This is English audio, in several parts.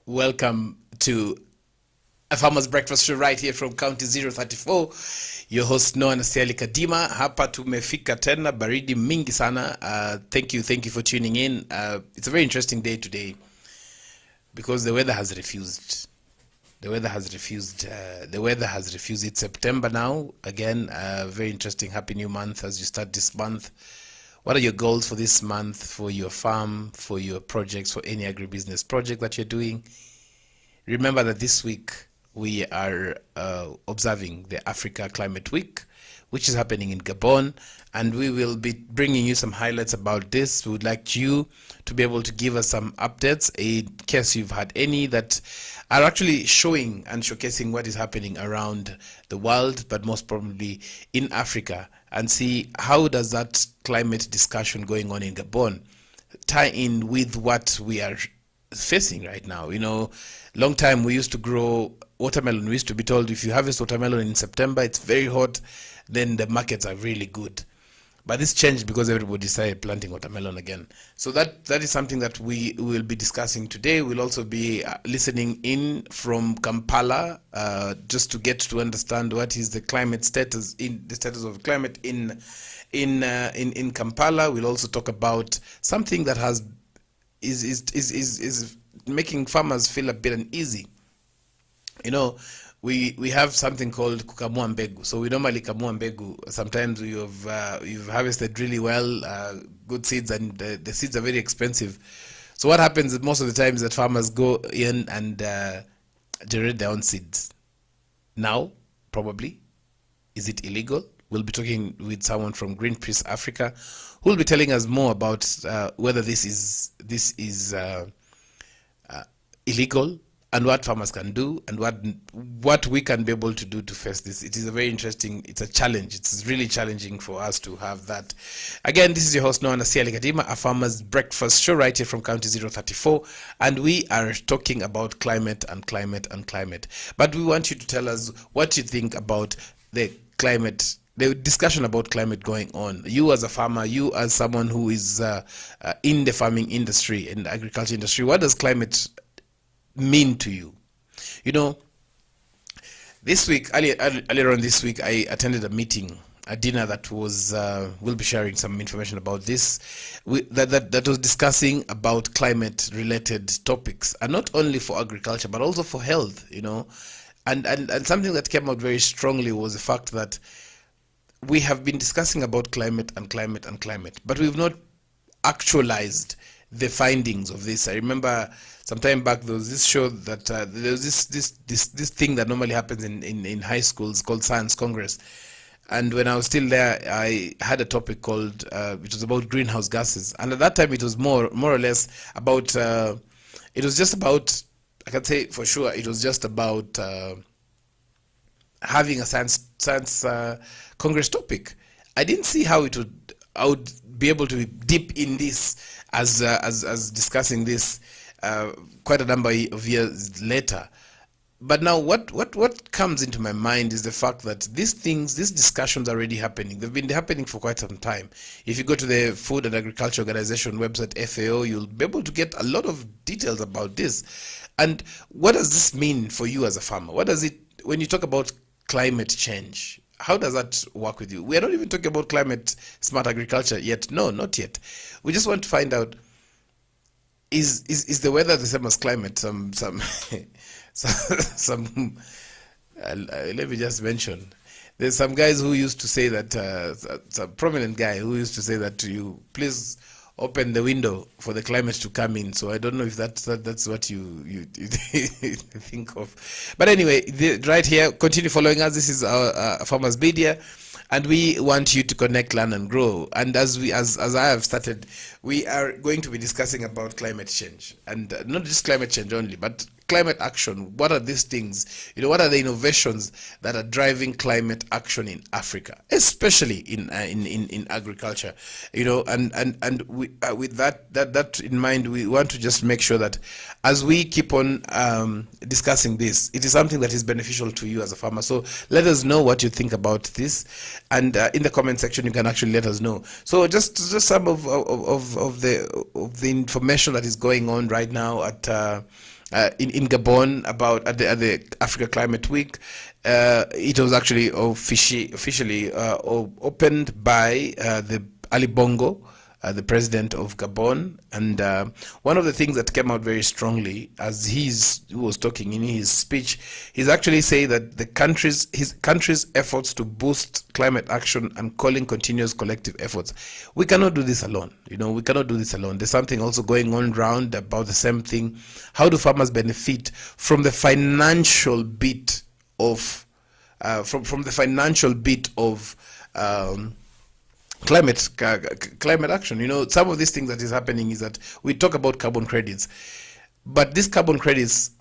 Welcome to Afarmers Breakfast Show right here from County 034. Your host Noah Nasiali Kadima. Hapa tumefika tena, baridi mingi sana. Thank you for tuning in. It's a very interesting day today because the weather has refused. The weather has refused. It's September now. Again, very interesting. Happy new month as you start this month. What are your goals for this month, for your farm, for your projects, for any agribusiness project that you're doing? Remember that this week we are observing the Africa Climate Week, which is happening in Gabon, and we will be bringing you some highlights about this. We would like you to be able to give us some updates in case you've had any that are actually showing and showcasing what is happening around the world, but most probably in Africa, and see how does that climate discussion going on in Gabon tie in with what we are facing right now. You know, long time we used to grow watermelon. We used to be told if you harvest watermelon in September, it's very hot, then the markets are really good. But this changed because everybody started planting watermelon again. So that is something that we will be discussing today. We'll also be listening in from Kampala, just to get to understand what is the climate status, in the status of climate in Kampala. We'll also talk about something that is making farmers feel a bit uneasy. You know, we have something called kukamua mbegu. So we normally kamua mbegu. Sometimes you've harvested really well, good seeds, and the seeds are very expensive. So what happens most of the time is that farmers go in and generate their own seeds. Now, probably, is it illegal? We'll be talking with someone from Greenpeace Africa who will be telling us more about whether this is illegal, and what farmers can do, and what we can be able to do to face this. It is a very interesting, it's a challenge. It's really challenging for us to have that. Again, this is your host Noah Nasiali Kadima, Afarmers Breakfast Show right here from County 034, and we are talking about climate and climate and climate. But we want you to tell us what you think about the climate, the discussion about climate going on. You as a farmer, you as someone who is in the farming industry, in the agriculture industry, what does climate mean to you? You know, this week, earlier on this week, I attended a dinner that was, we'll be sharing some information about this, that was discussing about climate related topics, and not only for agriculture, but also for health, you know. And something that came out very strongly was the fact that we have been discussing about climate and climate and climate, but we've not actualized the findings of this. I remember some time back there was this show that there was this thing that normally happens in high schools called Science Congress, and when I was still there, I had a topic called which was about greenhouse gases, and at that time it was more or less about it was just about, I can say for sure, it was just about having a science Congress topic. I didn't see how I would be able to be deep in this as discussing this quite a number of years later. But now what comes into my mind is the fact that these discussions are already happening. They've been happening for quite some time. If you go to the Food and Agriculture Organization website, FAO, you'll be able to get a lot of details about this. And what does this mean for you as a farmer? What does it, when you talk about climate change, how does that work with you? We are not even talking about climate smart agriculture yet. No, not yet. We just want to find out, is the weather the same as climate? Some let me just mention. There's some guys who used to say that, some prominent guy who used to say that to you, please open the window for the climate to come in. So I don't know if that's what you think of. But anyway, right here, continue following us. This is our Farmers Media, and we want you to connect, learn, and grow. And as I have started, we are going to be discussing about climate change, and not just climate change only, but climate action. What are these things? You know, what are the innovations that are driving climate action in Africa, especially in agriculture? You know, and we, with that in mind, we want to just make sure that as we keep on discussing this, it is something that is beneficial to you as a farmer. So let us know what you think about this, and in the comment section you can actually let us know. So just some of the information that is going on right now in Gabon about at the Africa Climate Week. It was actually officially opened by the Ali Bongo, the president of Gabon. And one of the things that came out very strongly as he was talking in his speech, he's actually saying that his country's efforts to boost climate action and calling continuous collective efforts. We cannot do this alone. We cannot do this alone. There's something also going on round about the same thing. How do farmers benefit from the financial bit of from the financial bit of climate action? Some of these things that is happening is that we talk about carbon credits, but this carbon credits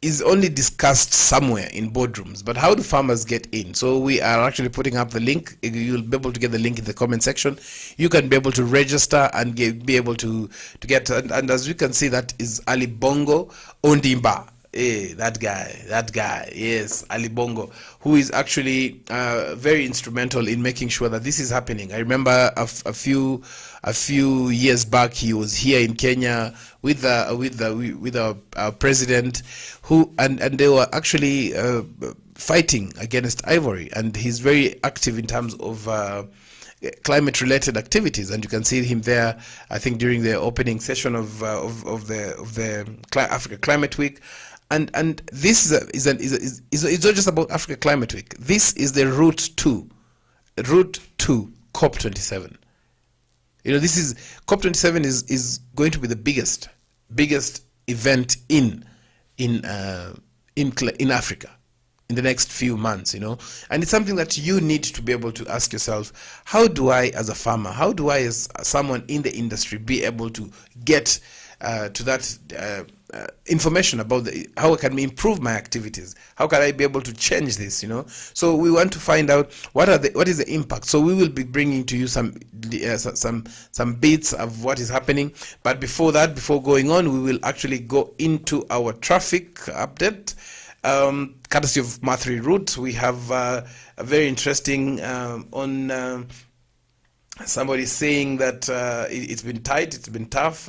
is only discussed somewhere in boardrooms. But how do farmers get in? So we are actually putting up the link. You'll be able to get the link in the comment section. You can be able to register and be able to get, and as you can see, that is Ali Bongo Ondimba. That guy, yes, Ali Bongo, who is actually very instrumental in making sure that this is happening. I remember a few years back, he was here in Kenya with our president, who and they were actually fighting against ivory, and he's very active in terms of climate related activities, and you can see him there, I think, during the opening session of the Africa Climate Week. And this is not just about Africa Climate Week. This is the route to COP27. This is COP27 is going to be the biggest event in Africa in the next few months. And it's something that you need to be able to ask yourself: how do I, as a farmer, how do I, as someone in the industry, be able to get to that information about how can we improve my activities? How can I be able to change this? So we want to find out what is the impact. So we will be bringing to you some bits of what is happening. But before going on, we will actually go into our traffic update. Courtesy of Mathri Route, we have a very interesting on somebody saying that it's been tight, it's been tough.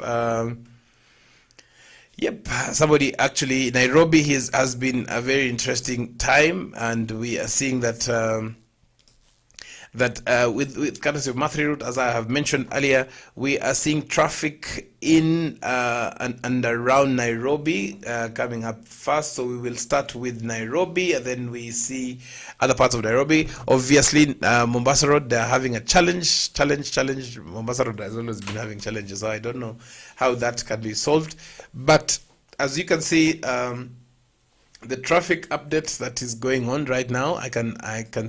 Yep, somebody actually, Nairobi has been a very interesting time, and we are seeing that with courtesy of Mathri Route, as I have mentioned earlier, we are seeing traffic in and around Nairobi coming up fast. So we will start with Nairobi, and then we see other parts of Nairobi. Obviously, Mombasa Road, they're having a challenge. Mombasa Road has always been having challenges, so I don't know how that can be solved. But as you can see, the traffic update that is going on right now, I can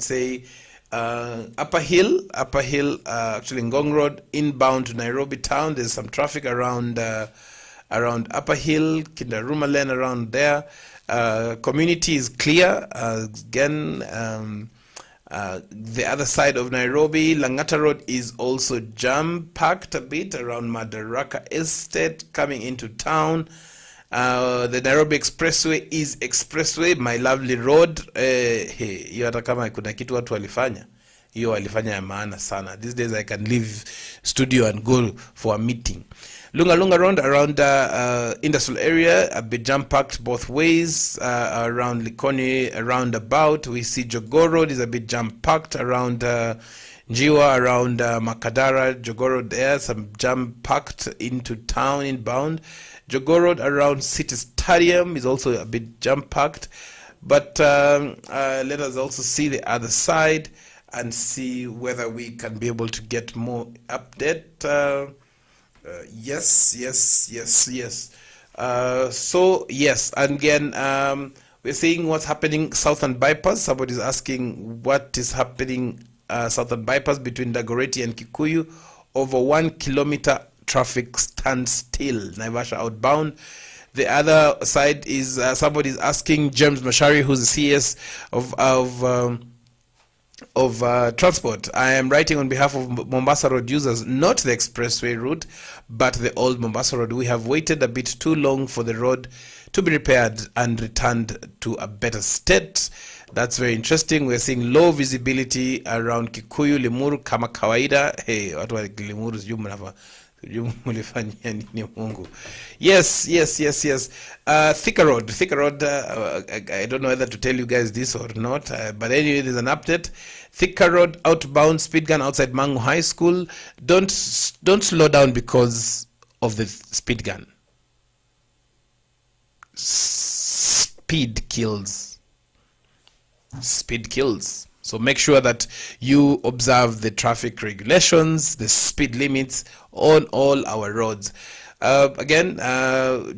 say Upper Hill, actually Ngong Road, inbound to Nairobi town. There's some traffic around Upper Hill, Kindaruma Lane, around there. Community is clear. Again, the other side of Nairobi, Langata Road is also jam-packed a bit around Madaraka Estate coming into town. The Nairobi Expressway is expressway, my lovely road. Hiyo hata kama kuna kitu watu walifanya, hiyo walifanya ya maana sana. These days I can leave studio and go for a meeting. Lunga Road around industrial area, a bit jam-packed both ways. Around Likoni, roundabout, we see Jogoo Road is a bit jam-packed around Njiwa, around Makadara. Jogoo Road there, some jam-packed into town inbound. Jogoo Road around City Stadium is also a bit jam-packed. But let us also see the other side and see whether we can be able to get more update. Yes. So yes, and again, we're seeing what's happening Southern Bypass. Somebody's asking what is happening Southern Bypass between Dagoretti and Kikuyu. Over 1 kilometer traffic stands still, Naivasha outbound. The other side is somebody's asking James Mashari, who's the CS of transport. I am writing on behalf of Mombasa Road users, not the expressway route, but the old Mombasa Road. We have waited a bit too long for the road to be repaired and returned to a better state. That's very interesting. We're seeing low visibility around Kikuyu, Limuru, kama kawaida. Hey, watu wa Limuru, Sijui mulifanyia nini Mungu. Yes. Thika Road. I don't know whether to tell you guys this or not, but anyway, there's an update. Thika Road outbound speed gun outside Mangu High School. Don't slow down because of the speed gun. Speed kills. So make sure that you observe the traffic regulations, the speed limits on all our roads. Again,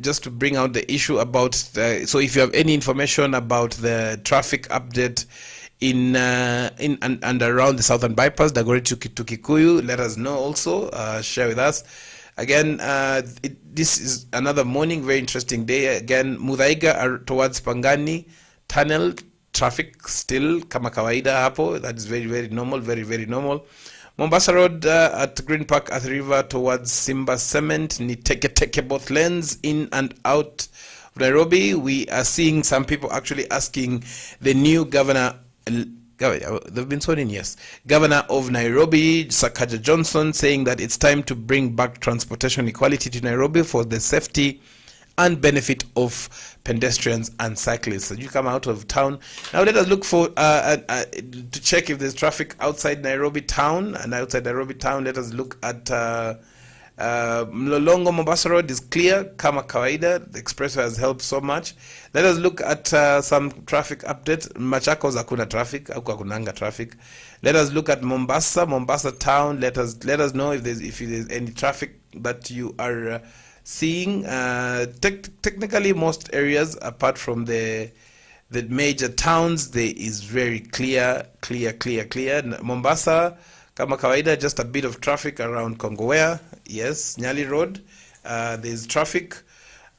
just to bring out the issue about so if you have any information about the traffic update in and around the southern bypass, Dagoretti to Kikuyu, let us know also. Share with us. Again, this is another morning, very interesting day. Again, Muthaiga towards Pangani tunnel, traffic still kama kawaida hapo. That is very normal, very normal. Mombasa Road at Green Park at River towards Simba Cement, ni teke both lanes in and out of Nairobi. We are seeing some people actually asking the new governor, they've been sworn in, yes, Governor of Nairobi, Sakaja Johnson, saying that it's time to bring back transportation equality to Nairobi for the safety and benefit of pedestrians and cyclists. So you come out of town now. Let us look for to check if there's traffic outside Nairobi town. And outside Nairobi town, let us look at Mlolongo Mombasa Road is clear kama kawaida. The expressway has helped so much. Let us look at some traffic update. Machakos hakuna traffic, hakunanga traffic. Let us look at Mombasa town. Let us know if there's any traffic that you are seeing. Technically most areas apart from the major towns, there is very clear. Mombasa kama kawaida, just a bit of traffic around Kongowea. Yes, Nyali Road, there's traffic,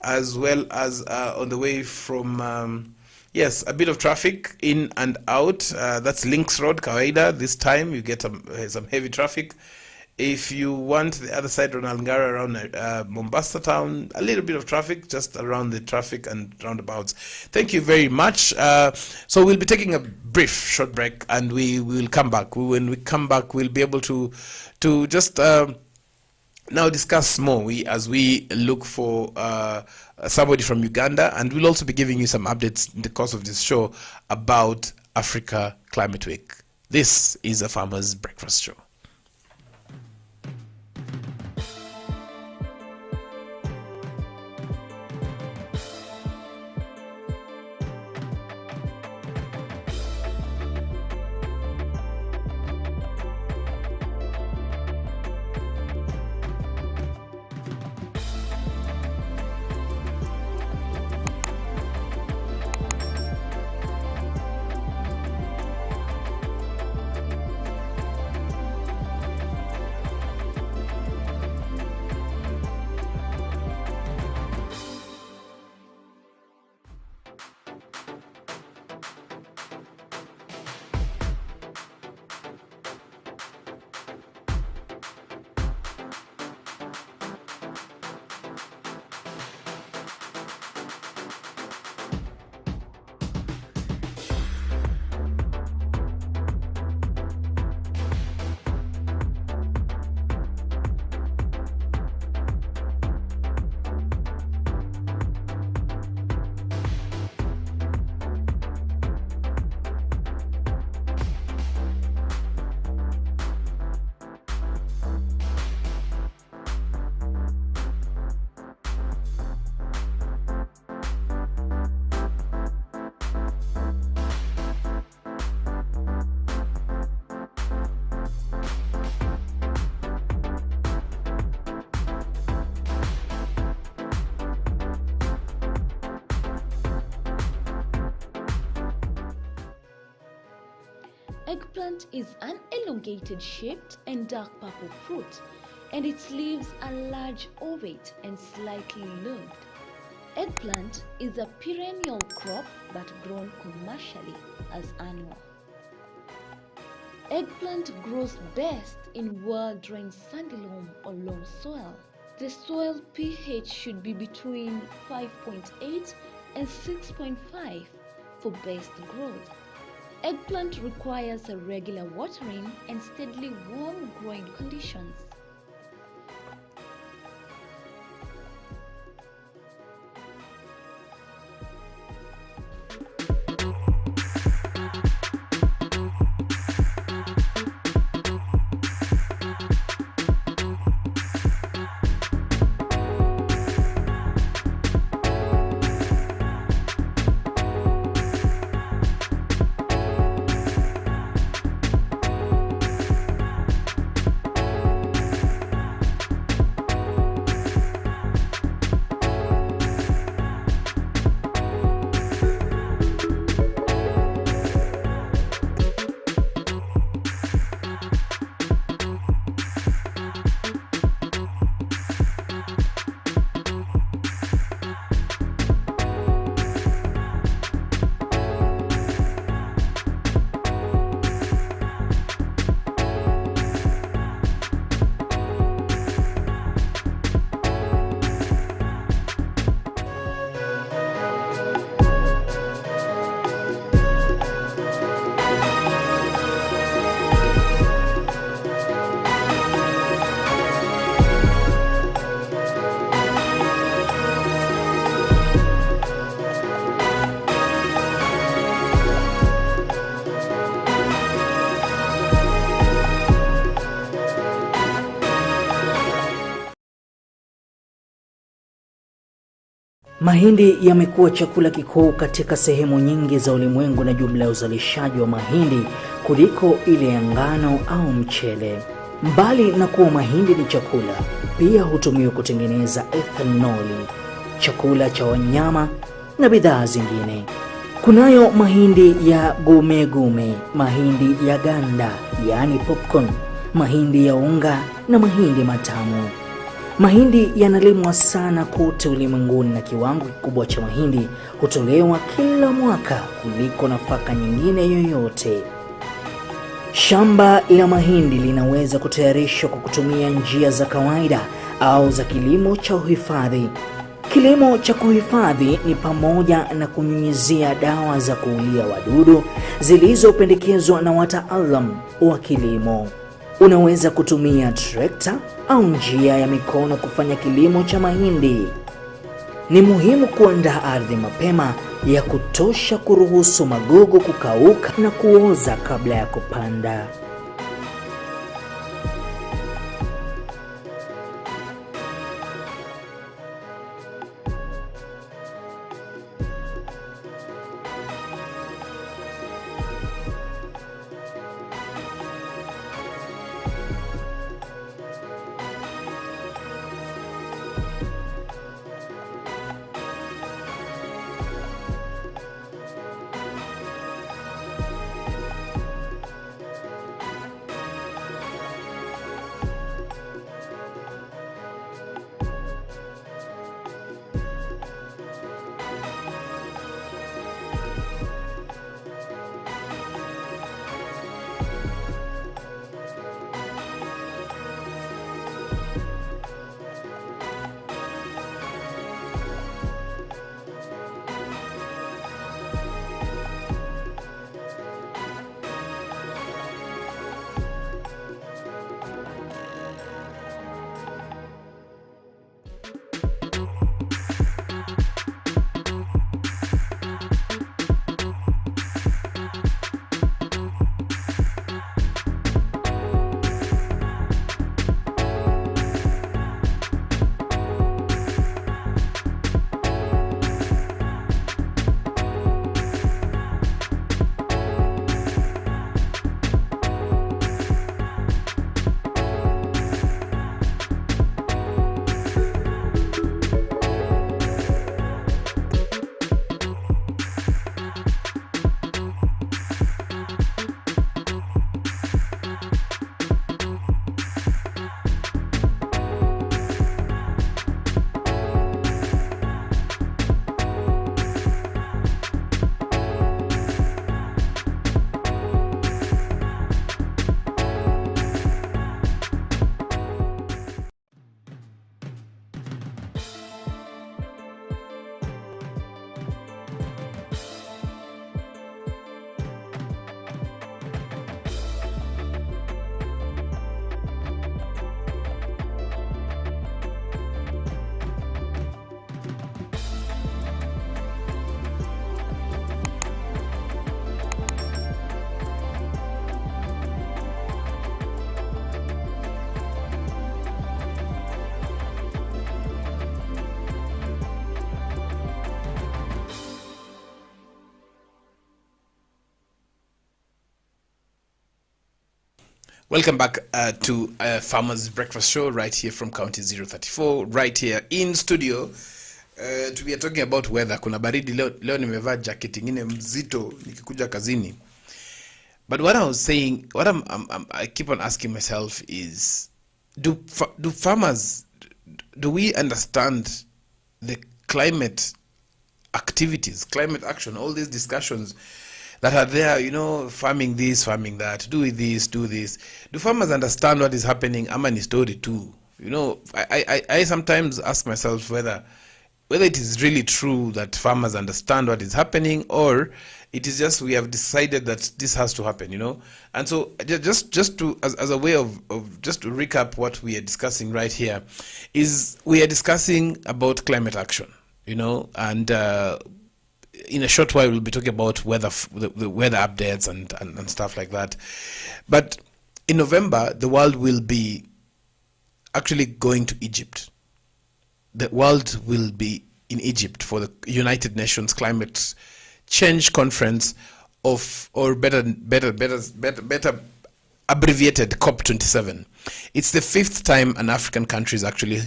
as well as on the way from yes, a bit of traffic in and out. That's Links Road kawaida. This time you get some heavy traffic. If you want the other side, Ronald Ngara around Mombasa town, a little bit of traffic just around the traffic and roundabouts. Thank you very much. So we'll be taking a short break, and we will come back. When we come back, we'll be able to just now discuss more as we look for somebody from Uganda, and we'll also be giving you some updates in the course of this show about Africa Climate Week. This is a Farmers Breakfast Show. Eggplant is an elongated shaped and dark purple fruit, and its leaves are large, ovate and slightly lobed. Eggplant is a perennial crop but grown commercially as annual. Eggplant grows best in well-drained sandy loam or loam soil. The soil pH should be between 5.8 and 6.5 for best growth. Eggplant requires a regular watering and steadily warm growing conditions. Mahindi yamekuwa chakula kikuu katika sehemu nyingi za ulimwengu na jumla ya uzalishaji wa mahindi kuliko ile ya ngano au mchele. Mbali na kuwa mahindi ni chakula, pia hutumiwa kutengeneza ethanoli, chakula cha wanyama na bidhaa zingine. Kunayo mahindi ya gume, mahindi ya ganda, yaani popcorn, mahindi ya unga na mahindi matamu. Mahindi yanalimwa sana kote ulimwenguni na kiwango kikubwa cha mahindi hutolewa kila mwaka kuliko nafaka nyingine yoyote. Shamba la mahindi linaweza kutayarishwa kwa kutumia njia za kawaida au za kilimo cha uhifadhi. Kilimo cha kuhifadhi ni pamoja na kunyunyizia dawa za kuulia wadudu zilizopendekezwa na wataalamu wa kilimo. Unaweza kutumia trekta au njia ya mikono kufanya kilimo cha mahindi. Ni muhimu kuandaa ardhi mapema ya kutosha kuruhusu magugu kukauka na kuoza kabla ya kupanda. Welcome back to Farmers Breakfast Show right here from County 034, right here in studio. We are talking about weather. Kuna baridi leo nimevaa jacket ingine mzito nikikuja kazini. But what I was saying, what I keep on asking myself is, do farmers, do we understand the climate activities, climate action, all these discussions that are there, you know, farming this, farming that, do this, do this. Do farmers understand what is happening? Ama ni story too. You know, I sometimes ask myself whether it is really true that farmers understand what is happening, or it is just we have decided that this has to happen, you know. And so just to as a way of just to recap what we are discussing right here is we are discussing about climate action, you know, and in a short while we'll be talking about the weather updates and stuff like that. But in November the world will be actually going to Egypt. The world will be in Egypt for the United Nations Climate Change Conference or better abbreviated COP27. It's the 5th time an African country is actually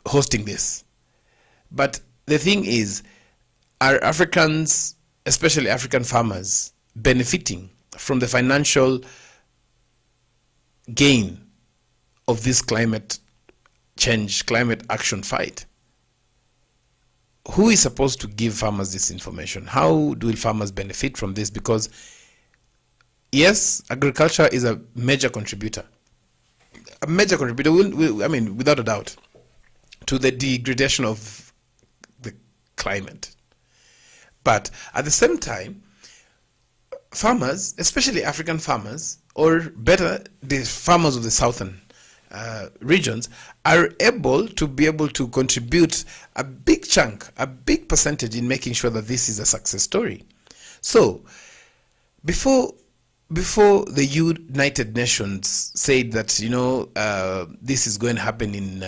hosting this. But the thing is, are Africans, especially African farmers, benefiting from the financial gain of this climate change, climate action fight? Who is supposed to give farmers this information? How do farmers benefit from this? Because yes, agriculture is a major contributor. A major contributor, I mean, without a doubt, to the degradation of the climate. But at the same time, farmers, especially African farmers, or better, the farmers of the southern regions, are able to contribute a big chunk, a big percentage in making sure that this is a success story. So, before the United Nations said that, you know, this is going to happen in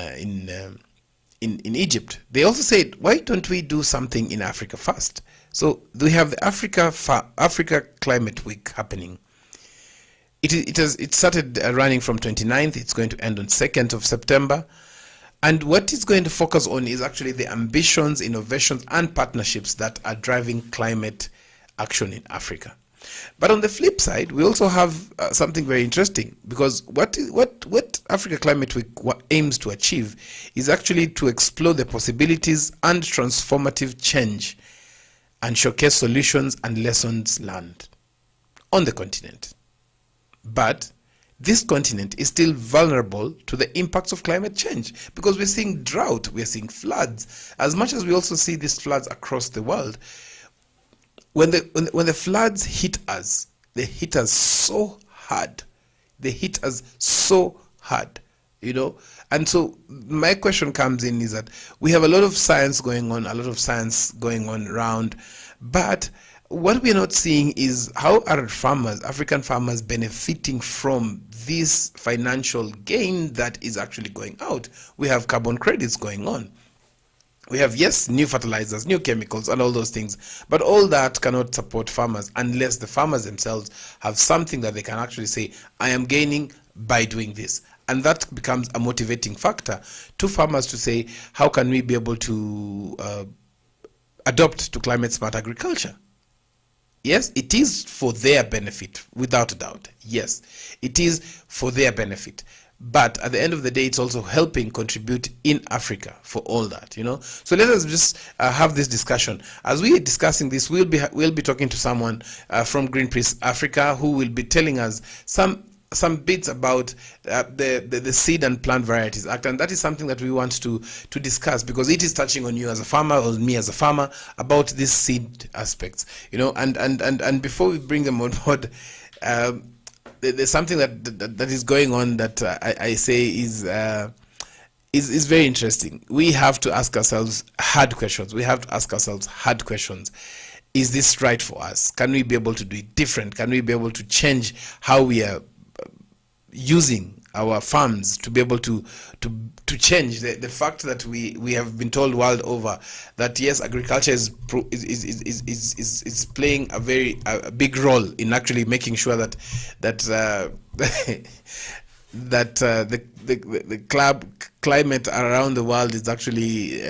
Egypt, they also said, why don't we do something in Africa first? So we have the Africa Climate Week happening. It started running from 29th. It's going to end on 2nd of September. And what it's going to focus on is actually the ambitions, innovations, and partnerships that are driving climate action in Africa. But on the flip side, we also have something very interesting, because what Africa Climate Week aims to achieve is actually to explore the possibilities and transformative change and showcase solutions and lessons learned on the continent. But this continent is still vulnerable to the impacts of climate change, because we're seeing drought, we're seeing floods. As much as we also see these floods across the world, when the floods hit us, they hit us so hard. They hit us so hard, you know. And so my question comes in is that we have a lot of science going on around, but what we're not seeing is how are farmers, African farmers, benefiting from this financial gain that is actually going out. We have carbon credits going on. We have, yes, new fertilizers, new chemicals, and all those things. But all that cannot support farmers unless the farmers themselves have something that they can actually say, I am gaining by doing this. And that becomes a motivating factor to farmers to say, how can we be able to adopt to climate smart agriculture? Yes, it is for their benefit, without a doubt. Yes, it is for their benefit. But at the end of the day, it's also helping contribute in Africa for all that, you know. So let us just have this discussion. As we are discussing this, we'll be talking to someone from Greenpeace Africa who will be telling us some bits about the Seed and Plant Varieties Act, and that is something that we want to discuss, because it is touching on you as a farmer or me as a farmer about these seed aspects, you know. And before we bring them on board, there's something that is going on that I say is very interesting. We have to ask ourselves hard questions. Is this right for us? Can we be able to do it different? Can we be able to change how we are using our farms to be able to change the fact that we have been told world over that yes, agriculture is playing a big role in actually making sure that the climate around the world is actually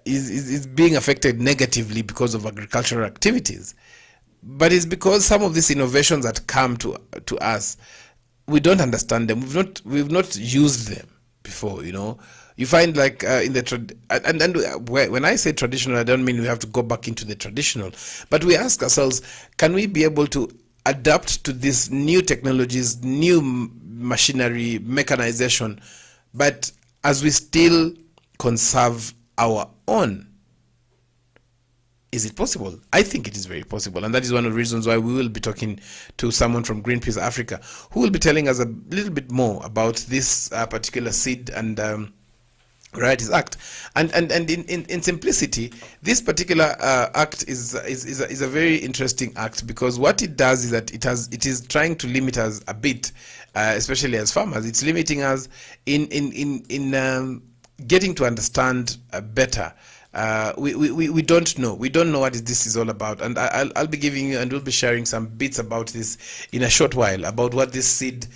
is being affected negatively because of agricultural activities. But it's because some of these innovations that come to us, we don't understand them. We've not used them before, you know. You find like in the when I say traditional, I don't mean we have to go back into the traditional, but we ask ourselves, can we be able to adapt to these new technologies, new machinery, mechanization, but as we still conserve our own? Is it possible? I think it is very possible, and that is one of the reasons why we will be talking to someone from Greenpeace Africa who will be telling us a little bit more about this particular Seed and Varieties Act. And in simplicity, this particular act is a very interesting act, because what it does is that it is trying to limit us a bit, especially as farmers. It's limiting us in getting to understand better. We don't know. We don't know what this is all about, and I'll be giving you, and we'll be sharing some bits about this in a short while, about what this seed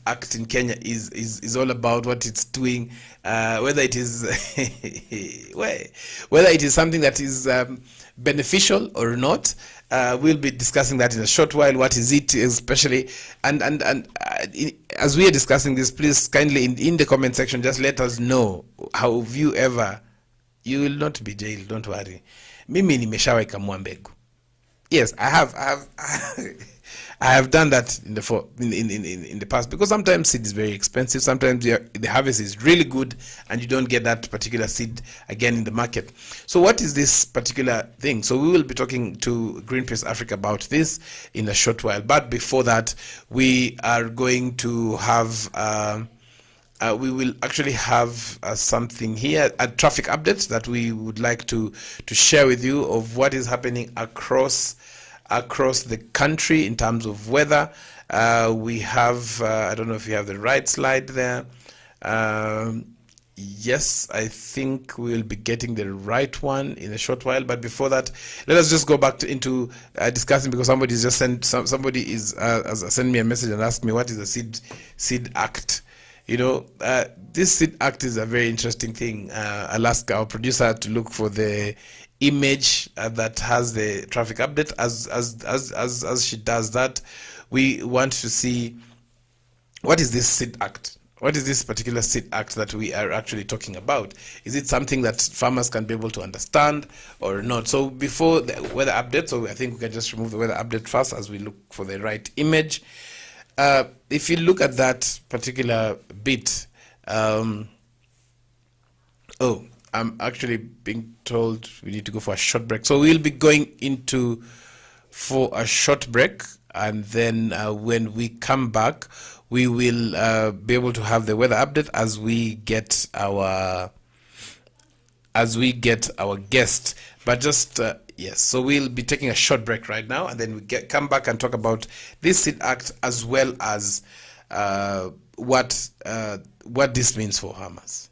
act in Kenya is all about, what it's doing, whether it is whether it is something that is beneficial or not. We'll be discussing that in a short while. What is it, especially, and as we are discussing this, please kindly in the comment section just let us know how have you ever. You will not be jailed, don't worry. Mimi nimeshaweka mbegu. Yes, I have I have done that in the past, because sometimes seed is very expensive. Sometimes the harvest is really good and you don't get that particular seed again in the market. So what is this particular thing? So we will be talking to Greenpeace Africa about this in a short while. But before that, we are going to have we will actually have something here, a traffic update that we would like to share with you of what is happening across the country in terms of weather. We have, I don't know if you have the right slide there. Yes, I think we'll be getting the right one in a short while. But before that, let us just go back into discussing, because somebody has sent me a message and asked me what is the Seed Act. This Seed Act is a very interesting thing. I'll ask our producer to look for the image that has the traffic update. As she does that, we want to see what is this Seed Act. What is this particular Seed Act that we are actually talking about? Is it something that farmers can be able to understand or not? So before the weather update, so I think we can just remove the weather update first as we look for the right image. If you look at that particular bit, I'm actually being told we need to go for a short break. So we'll be going for a short break, and then when we come back, we will be able to have the weather update as we get our guest. But just yes, so we'll be taking a short break right now, and then we come back and talk about this Seed Act, as well as what this means for farmers.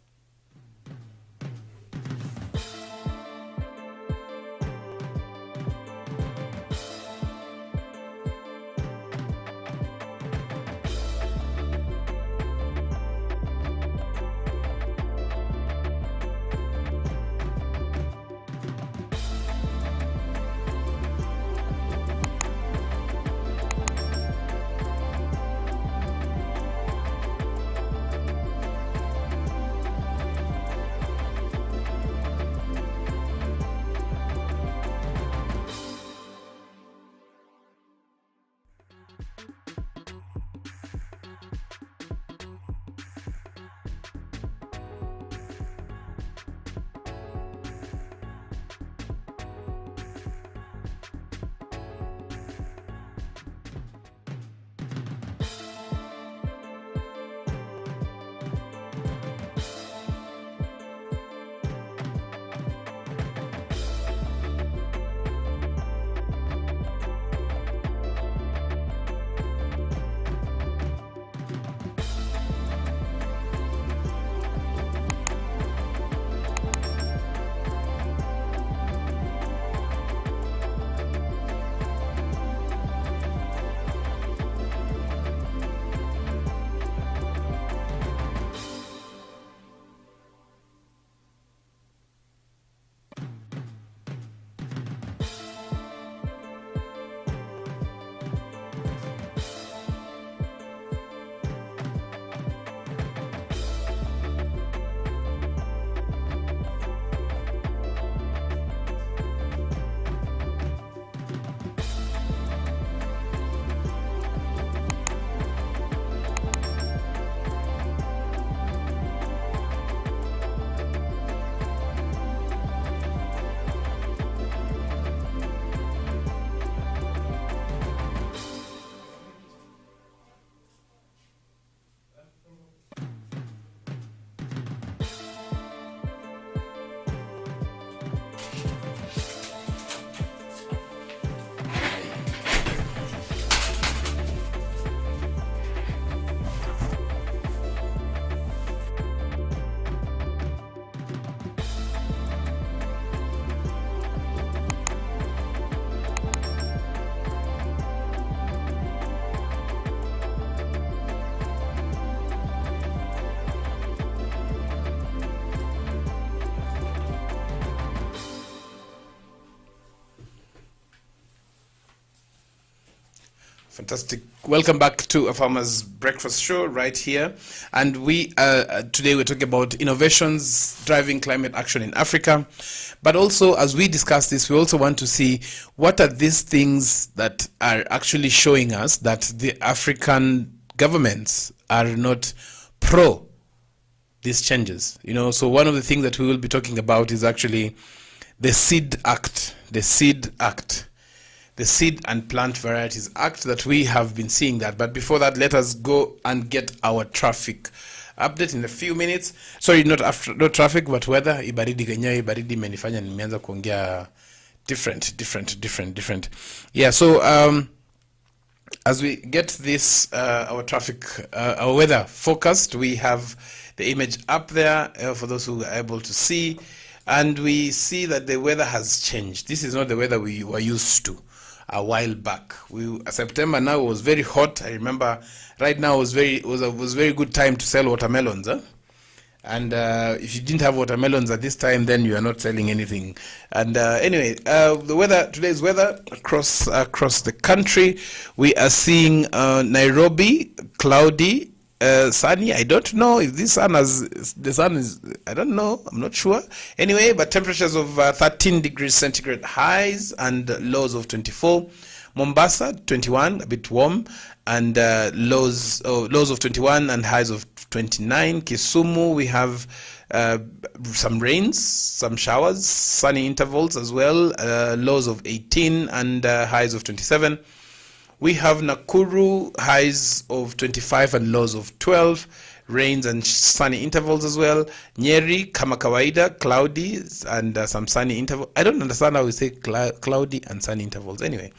Fantastic. Welcome back to Afarmers Breakfast Show right here. And we today we're talking about innovations driving climate action in Africa. But also, as we discuss this, we also want to see what are these things that are actually showing us that the African governments are not pro these changes. So one of the things that we will be talking about is actually the Seed Act, the Seed and Plant Varieties Act that we have been seeing that. But before that, let us go and get our traffic update in a few minutes. Sorry, not traffic, but weather. Ibaridi kenyewe, ibaridi imenifanya nimeanza kuongea different. Yeah, so as we get this, our traffic, our weather forecast, we have the image up there for those who are able to see. And we see that the weather has changed. This is not the weather we were used to a while back. September now was very hot. I remember right now was very good time to sell watermelons. And if you didn't have watermelons at this time, then you are not selling anything. And anyway, the weather, today's weather across the country, we are seeing Nairobi cloudy, sunny. I don't know if the sun is, I don't know, I'm not sure. Anyway, but temperatures of 13 degrees centigrade highs and lows of 24. Mombasa 21, a bit warm, and lows of 21 and highs of 29. Kisumu, we have some rains, some showers, sunny intervals as well, lows of 18 and highs of 27. We have Nakuru, highs of 25 and lows of 12, rains and sunny intervals as well. Nyeri, kama kawaida, cloudy and some sunny intervals. I don't understand how we say cloudy and sunny intervals. Anyway,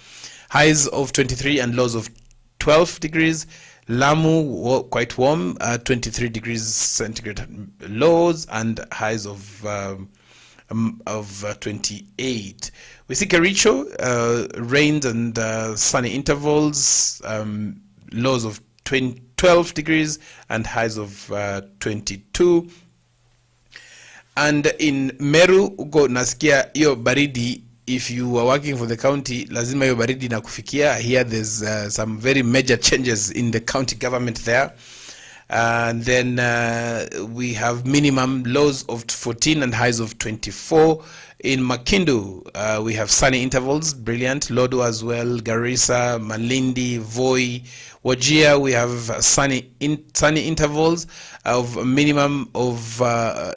highs of 23 and lows of 12 degrees. Lamu, quite warm, 23 degrees centigrade lows and highs of 28. We see Kericho, rains and sunny intervals, lows of 12 degrees and highs of 22. And in Meru, uko nasikia iyo baridi. If you are working for the county, lazima iyo baridi na kufikia. Here there's some very major changes in the county government there. And then we have minimum lows of 14 and highs of 24. In Makindu, we have sunny intervals, brilliant. Lodo as well, Garissa, Malindi, Voi. Wajir, we have sunny intervals of minimum of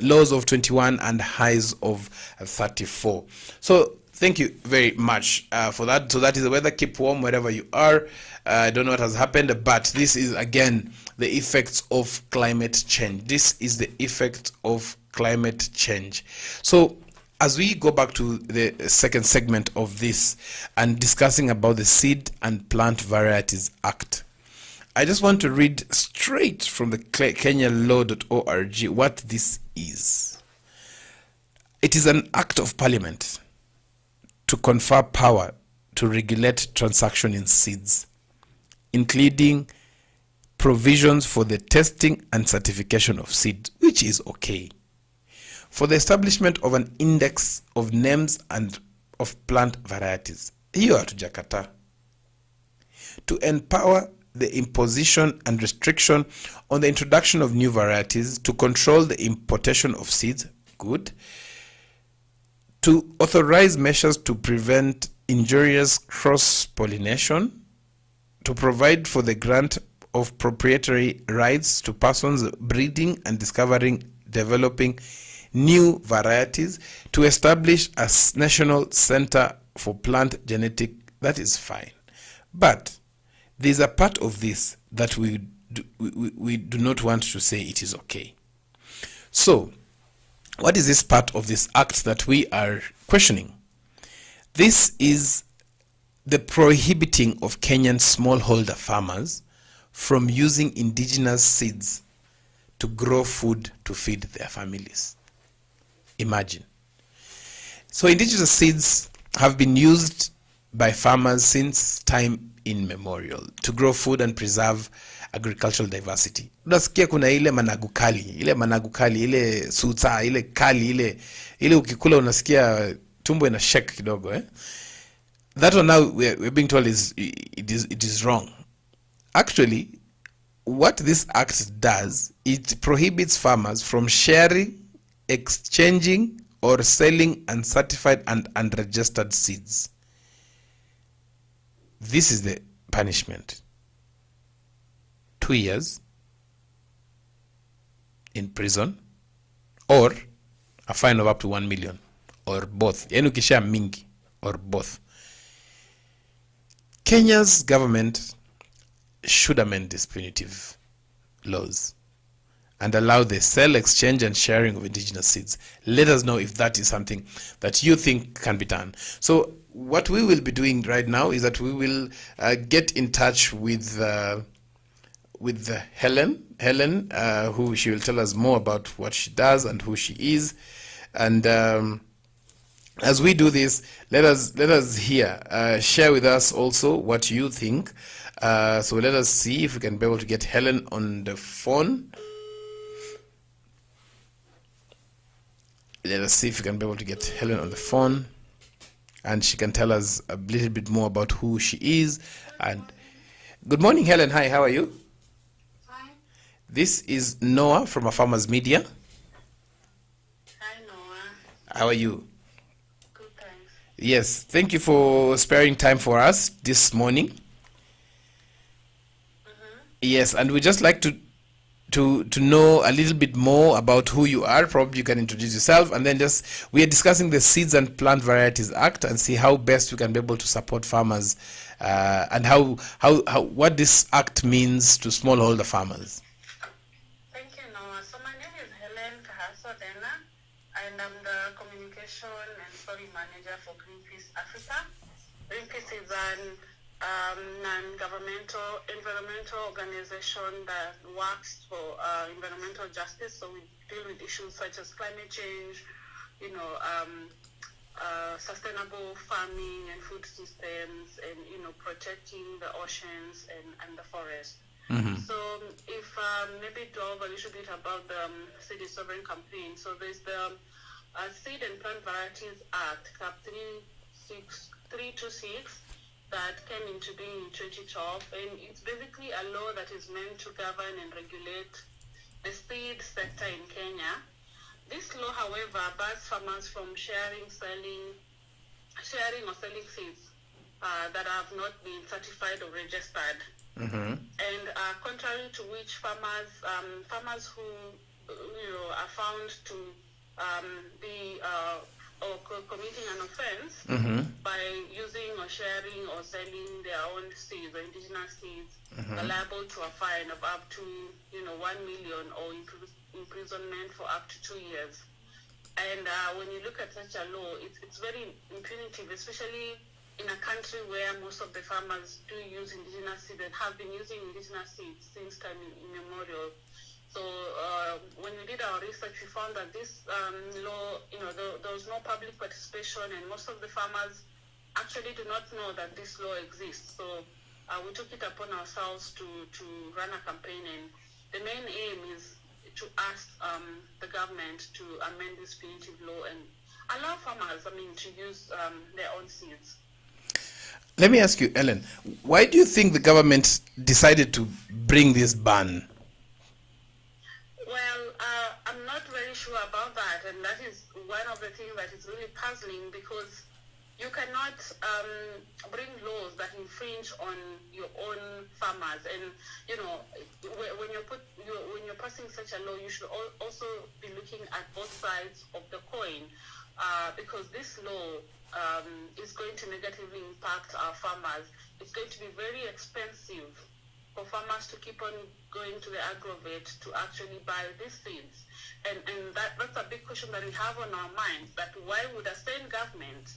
lows of 21 and highs of 34. So thank you very much for that. So that is the weather. Keep warm wherever you are. I don't know what has happened, but this is again the effects of climate change. This is the effect of climate change. So as we go back to the second segment of this and discussing about the Seed and Plant Varieties Act, I just want to read straight from the kenyalaw.org what this is. It is an act of parliament to confer power to regulate transaction in seeds, including provisions for the testing and certification of seed, which is okay. For the establishment of an index of names and of plant varieties, hiyo hatujakata. To empower the imposition and restriction on the introduction of new varieties, to control the importation of seeds, good. To authorize measures to prevent injurious cross-pollination, to provide for the grant of proprietary rights to persons breeding and developing new varieties, to establish a national center for plant genetic. That is fine. But there's a part of this that we do not want to say it is okay. So what is this part of this act that we are questioning? This is the prohibiting of Kenyan smallholder farmers from using indigenous seeds to grow food to feed their families. Imagine. So indigenous seeds have been used by farmers since time immemorial to grow food and preserve agricultural diversity. Unasikia kuna ile managu kali, ile suta, ile kali, ile ukikula unasikia tumbo ina shake kidogo. that one now we're being told it is wrong. Actually, what this act does, it prohibits farmers from sharing, exchanging, or selling uncertified and unregistered seeds. This is the punishment: 2 years in prison, or a fine of up to 1 million, or both. Yani ukishare mingi, or both. Kenya's government should amend these punitive laws and allow the sale, exchange, and sharing of indigenous seeds. Let us know if that is something that you think can be done. So what we will be doing right now is that we will get in touch with Helen, who she will tell us more about what she does and who she is. And as we do this, let us hear, share with us also what you think. So let us see if we can be able to get Helen on the phone. Let us see if we can be able to get Helen on the phone, and she can tell us a little bit more about who she is. And good morning, Helen. Hi, how are you? Hi. This is Noah from Afarmers Media. Hi, Noah. How are you? Good, thanks. Yes, thank you for sparing time for us this morning. Yes, and we'd just like to know a little bit more about who you are. Probably you can introduce yourself, and then we are discussing the Seeds and Plant Varieties Act and see how best we can be able to support farmers, and how what this act means to smallholder farmers. Thank you, Noah. So my name is Helen Kahasodena, and I'm the Communication and Story Manager for Greenpeace Africa. Greenpeace is an non-governmental environmental organization that works for environmental justice. So we deal with issues such as climate change, sustainable farming and food systems, and protecting the oceans and the forest. Mm-hmm. So if maybe talk a little bit about the City Sovereign Campaign. So there's the Seed and Plant Varieties Act, CAP 326, that came into being in 2012, and it's basically a law that is meant to govern and regulate the seed sector in Kenya. This law, however, bars farmers from sharing or selling seeds that have not been certified or registered. Mm-hmm. And contrary to which farmers who are found to be committing an offense Mm-hmm. by using or sharing or selling their own seeds or indigenous seeds are liable to a fine of up to 1 million or imprisonment for up to 2 years. And when you look at such a law, it's very punitive, especially in a country where most of the farmers do use indigenous seeds and have been using indigenous seeds since time immemorial. So when we did our research, we found that this law, there was no public participation, and most of the farmers actually do not know that this law exists. So we took it upon ourselves to run a campaign, and the main aim is to ask the government to amend this punitive law and allow farmers, to use their own seeds. Let me ask you, Ellen, why do you think the government decided to bring this ban? Well, I'm not very sure about that, and that is one of the things that is really puzzling, because you cannot bring laws that infringe on your own farmers. And when you're passing such a law, you should also be looking at both sides of the coin, because this law is going to negatively impact our farmers. It's going to be very expensive for farmers to keep on going to the aggregate to actually buy these seeds. And that's a big question that we have on our minds, that why would a state government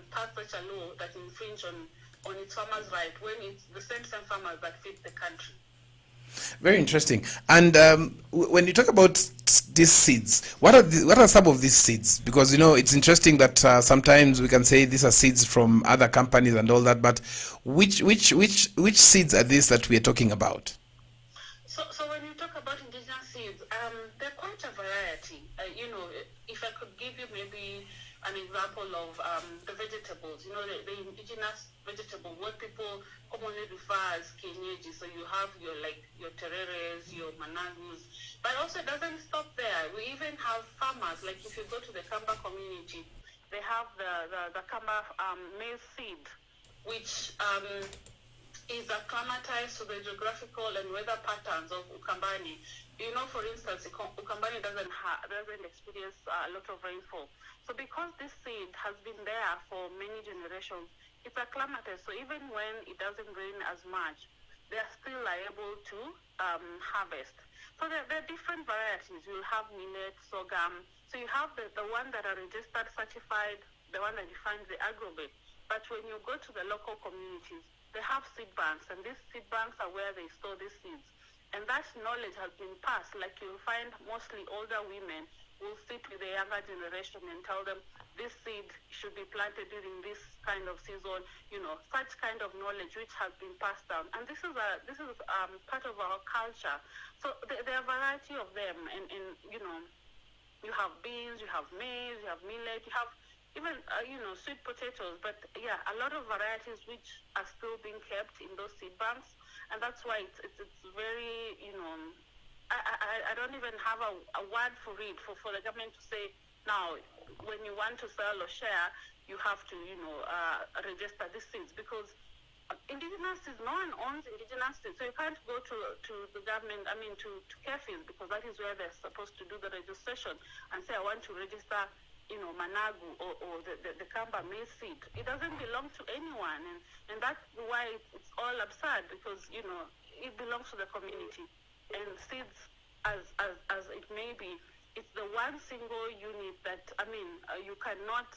pass such a law that infringe on its farmers' right when it's the same farmers that feed the country? Very interesting. And when you talk about these seeds, what are some of these seeds? Because it's interesting that sometimes we can say these are seeds from other companies and all that, but which seeds are these that we are talking about? So when you talk about indigenous seeds, there are quite a variety. If I could give you maybe an example of the vegetables, the indigenous vegetable, what people commonly refer as kienyeji. So you have your tereres, your managus, but also it doesn't stop there. We even have farmers, like if you go to the Kamba community, they have the Kamba maize seed, which is acclimatized to the geographical and weather patterns of Ukambani. You know, for instance, Ukambani doesn't experience a lot of rainfall. So because this seed has been there for many generations, it's acclimatized. So even when it doesn't rain as much, they are still liable to harvest. So there are different varieties. You'll have millet, sorghum. So you have the one that are registered, certified, the one that defines the agrobit. But when you go to the local communities, they have seed banks, and these seed banks are where they store these seeds. And that knowledge has been passed. Like you'll find mostly older women will sit with the younger generation and tell them this seed should be planted during this kind of season, you know, such kind of knowledge which has been passed down. And this is part of our culture. So there are a variety of them, and you know, you have beans, you have maize, you have millet, you have even you know, sweet potatoes. But yeah, a lot of varieties which are still being kept in those seed banks, and that's why it's very, you know, I don't even have a word for it for the government to say now when you want to sell or share, you have to, you know, register these seeds, because indigenous seeds, no one owns indigenous seeds, so you can't go to the government, I mean to KEFIs, because that is where they're supposed to do the registration, and say I want to register, you know, managu or the Kamba maize seed. It doesn't belong to anyone, and that's why it's all absurd, because, you know, it belongs to the community. And seeds, as it may be, it's the one single unit that, I mean, you cannot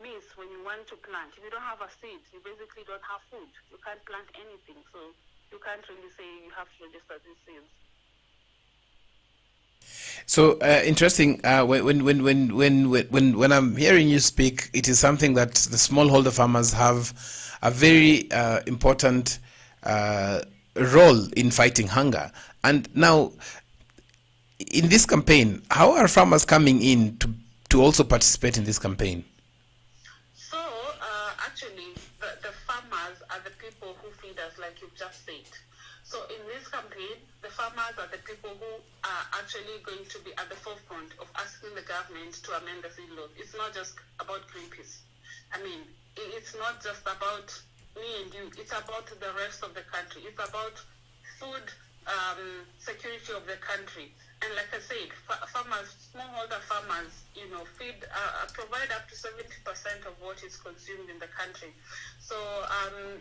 miss when you want to plant. If you don't have a seed, you basically don't have food. You can't plant anything, so you can't really say you have to register these seeds. So interesting. When I'm hearing you speak, it is something that the smallholder farmers have a very important role in fighting hunger. And now, in this campaign, how are farmers coming in to also participate in this campaign? So actually, the farmers are the people who feed us, like you've just said. So in this campaign, the farmers are the people who are actually going to be at the forefront of asking the government to amend the seed law. It's not just about Greenpeace. I mean, it's not just about me and you. It's about the rest of the country. It's about food security of the country. And like I said, farmers, smallholder farmers, you know, provide up to 70% of what is consumed in the country. So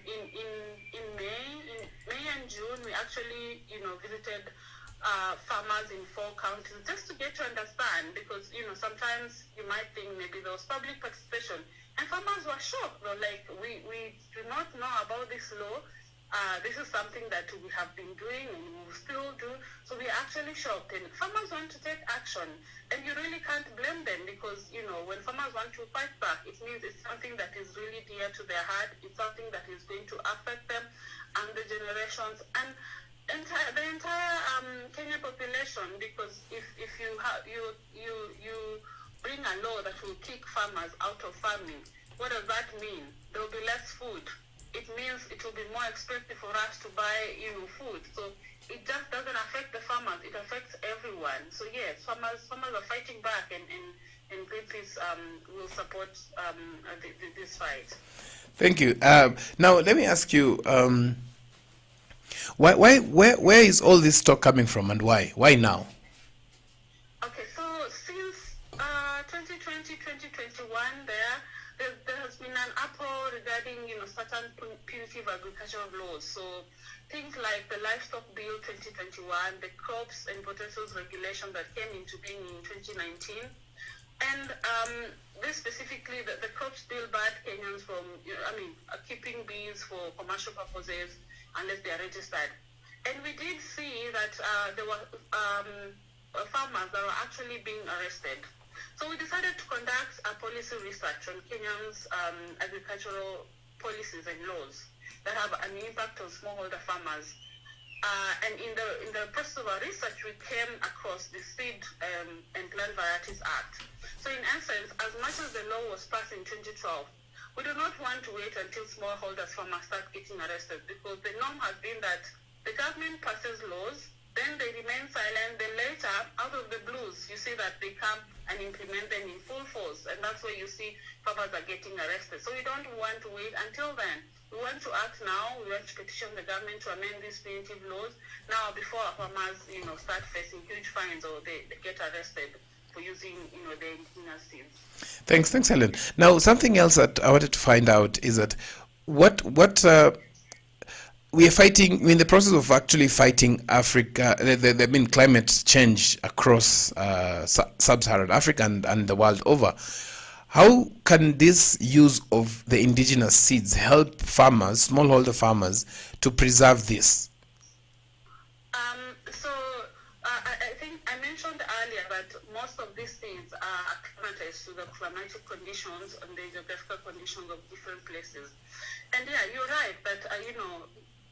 in May and June, we actually, you know, visited farmers in 4 counties just to get to understand, because, you know, sometimes you might think maybe there was public participation, and farmers were shocked. They're like, we do not know about this law. This is something that we have been doing and we will still do. So we're actually shocked, and farmers want to take action, and you really can't blame them, because, you know, when farmers want to fight back, it means it's something that is really dear to their heart. It's something that is going to affect them and the generations and the entire Kenyan population. Because if you bring a law that will kick farmers out of farming, what does that mean? There will be less food. It means it will be more expensive for us to buy, you know, food. So it just doesn't affect the farmers, it affects everyone. So yes, farmers are fighting back, and Greenpeace will support this fight. Thank you. Now let me ask you, where is all this stock coming from, and why? Why now? Okay, so since 2020, 2021, there has been an uproar regarding, you know, certain punitive agricultural laws. So things like the Livestock Bill 2021, the Crops and Potatoes Regulation that came into being in 2019, and this specifically, the Crops Bill barred Kenyans from, you know, keeping bees for commercial purposes unless they are registered. And we did see that there were farmers that were actually being arrested. So we decided to conduct a policy research on Kenyans' agricultural policies and laws that have an impact on smallholder farmers. And in the process of our research, we came across the Seed and Plant Varieties Act. So in essence, as much as the law was passed in 2012, We do not want to wait until smallholders farmers start getting arrested, because the norm has been that the government passes laws, then they remain silent, then later, out of the blues, you see that they come and implement them in full force, and that's where you see farmers are getting arrested. So we don't want to wait until then. We want to act now. We want to petition the government to amend these punitive laws now, before our farmers, start facing huge fines, or they get arrested for using, the indigenous seeds. Thanks, Helen. Now, something else that I wanted to find out is that what we are fighting, we're in the process of actually fighting Africa, the climate change across sub-Saharan Africa and the world over. How can this use of the indigenous seeds help farmers, smallholder farmers, to preserve this? I think I mentioned earlier that most of these seeds are acclimatized to the climatic conditions and the geographical conditions of different places. And yeah, you're right that,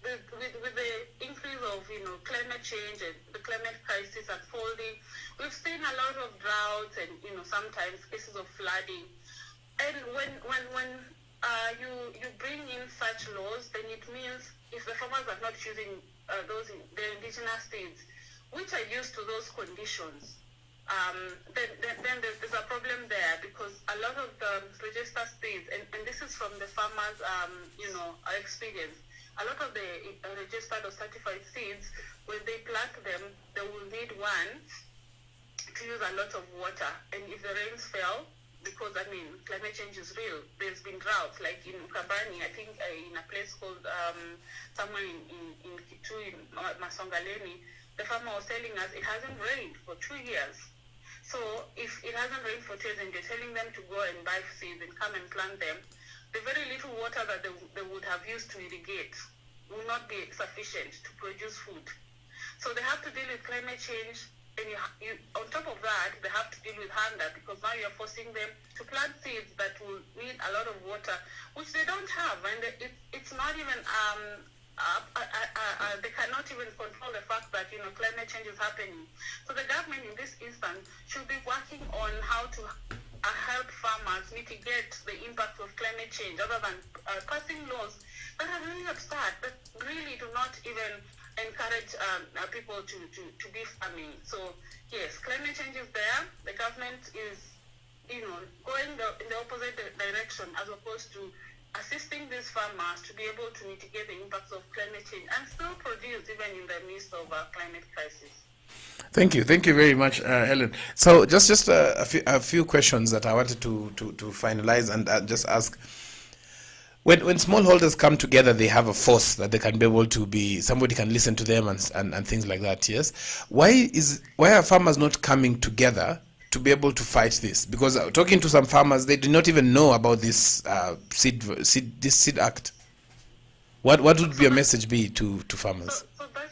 with the increase of, climate change and the climate crisis unfolding, we've seen a lot of droughts and, sometimes cases of flooding. And when you bring in such laws, then it means if the farmers are not using the indigenous seeds, which are used to those conditions, then there's a problem there, because a lot of the registered seeds, and this is from the farmers, experience, a lot of the registered or certified seeds, when they plant them, they will need to use a lot of water. And if the rains fail, because climate change is real, there's been droughts, like in Kabani, I think in a place called, somewhere in Kitui, Masongaleni, the farmer was telling us it hasn't rained for 2 years. So if it hasn't rained for 2 years and you're telling them to go and buy seeds and come and plant them, the very little water that they would have used to irrigate will not be sufficient to produce food. So they have to deal with climate change, and on top of that, they have to deal with hunger, because now you're forcing them to plant seeds that will need a lot of water, which they don't have, and it's not even, they cannot even control the fact that, climate change is happening. So the government in this instance should be working on how to help farmers mitigate the impact of climate change, other than passing laws that are really absurd, that really do not even encourage people to be farming. So yes, climate change is there. The government is, going in the opposite direction, as opposed to assisting these farmers to be able to mitigate the impacts of climate change and still produce even in the midst of a climate crisis. Thank you very much, Helen. So just a few questions that I wanted to finalize and just ask. When smallholders come together, they have a force that they can be able to be, somebody can listen to them and things like that. Yes. Why are farmers not coming together to be able to fight this? Because talking to some farmers, they do not even know about this seed act. What would your message be to farmers? So that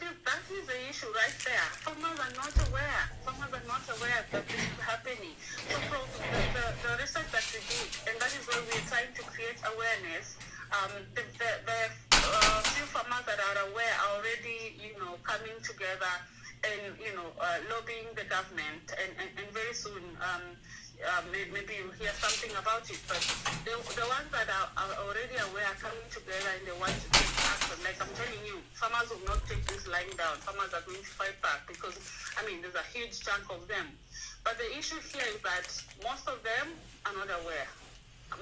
is the issue right there. Farmers are not aware. Farmers are not aware that this is happening. So from the research that we did, and that is why we're trying to create awareness. The few farmers that are aware are already, coming together and, lobbying the government, and very soon, maybe you'll hear something about it. But the ones that are already aware are coming together and they want to take action. Like I'm telling you, farmers will not take this lying down. Farmers are going to fight back, because, there's a huge chunk of them. But the issue here is that most of them are not aware.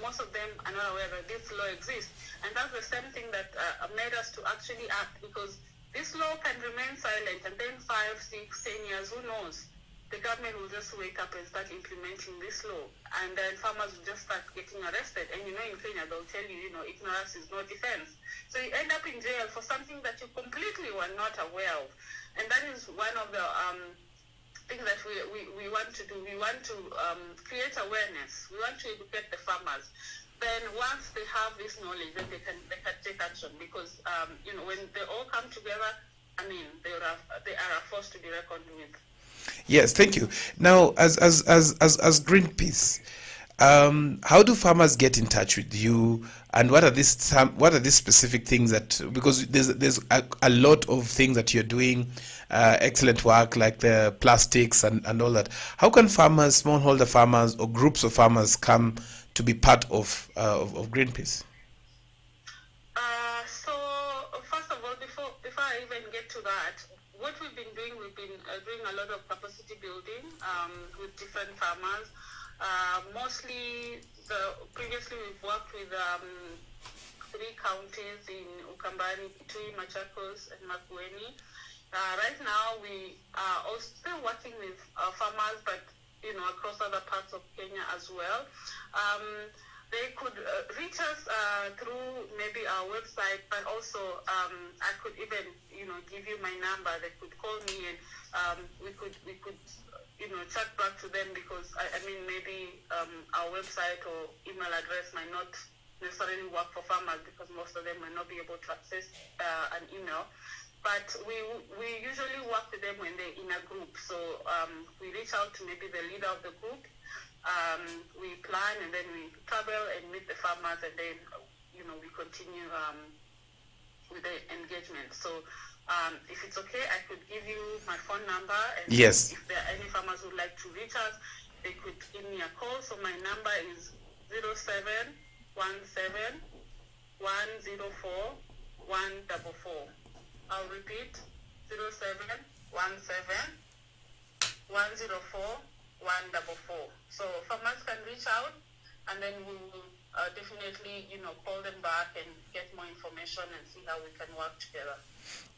Most of them are not aware that this law exists. And that's the same thing that made us to actually act, because this law can remain silent, and then 5, 6, 10 years, who knows? The government will just wake up and start implementing this law, and then farmers will just start getting arrested. And in Kenya, they'll tell you, ignorance is no defense. So you end up in jail for something that you completely were not aware of. And that is one of the things that we want to do. We want to create awareness. We want to educate the farmers. Then once they have this knowledge, then they can take action, because when they all come together, they are a force to be reckoned with. Yes, thank you. Now, as Greenpeace, How do farmers get in touch with you, and what are these specific things that, because there's a lot of things that you're doing, excellent work like the plastics and all that. How can farmers, smallholder farmers or groups of farmers come to be part of Greenpeace? So first of all, before I even get to that, what we've been doing doing a lot of capacity building with different farmers. Mostly, previously we've worked with 3 counties in Ukambani, Kitui, Machakos, and Makueni. Right now we are also still working with farmers, but across other parts of Kenya as well. They could reach us through maybe our website, but also I could even give you my number. They could call me, and we could chat back to them, because I mean maybe our website or email address might not necessarily work for farmers, because most of them might not be able to access an email. But we usually work with them when they're in a group. So we reach out to maybe the leader of the group. We plan, and then we travel and meet the farmers, and then we continue with the engagement. So if it's okay, I could give you my phone number, and yes, if there are any farmers who would like to reach us, they could give me a call. So my number is 0717 104 144. I'll repeat, 0717 104 144. So farmers can reach out, and then we will definitely, call them back and get more information and see how we can work together.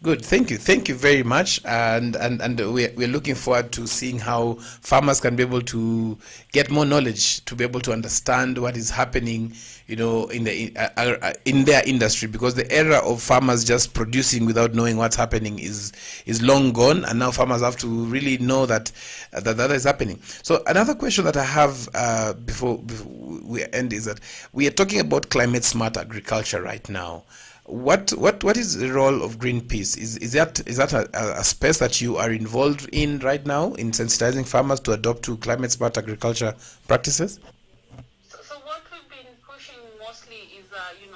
Good, thank you very much, and we're looking forward to seeing how farmers can be able to get more knowledge, to be able to understand what is happening, in their industry, because the era of farmers just producing without knowing what's happening is long gone, and now farmers have to really know that is happening. So another question that I have before we end is that we are talking about climate smart agriculture right now. What is the role of Greenpeace? Is that a space that you are involved in right now, in sensitizing farmers to adopt to climate smart agriculture practices? So what we've been pushing mostly is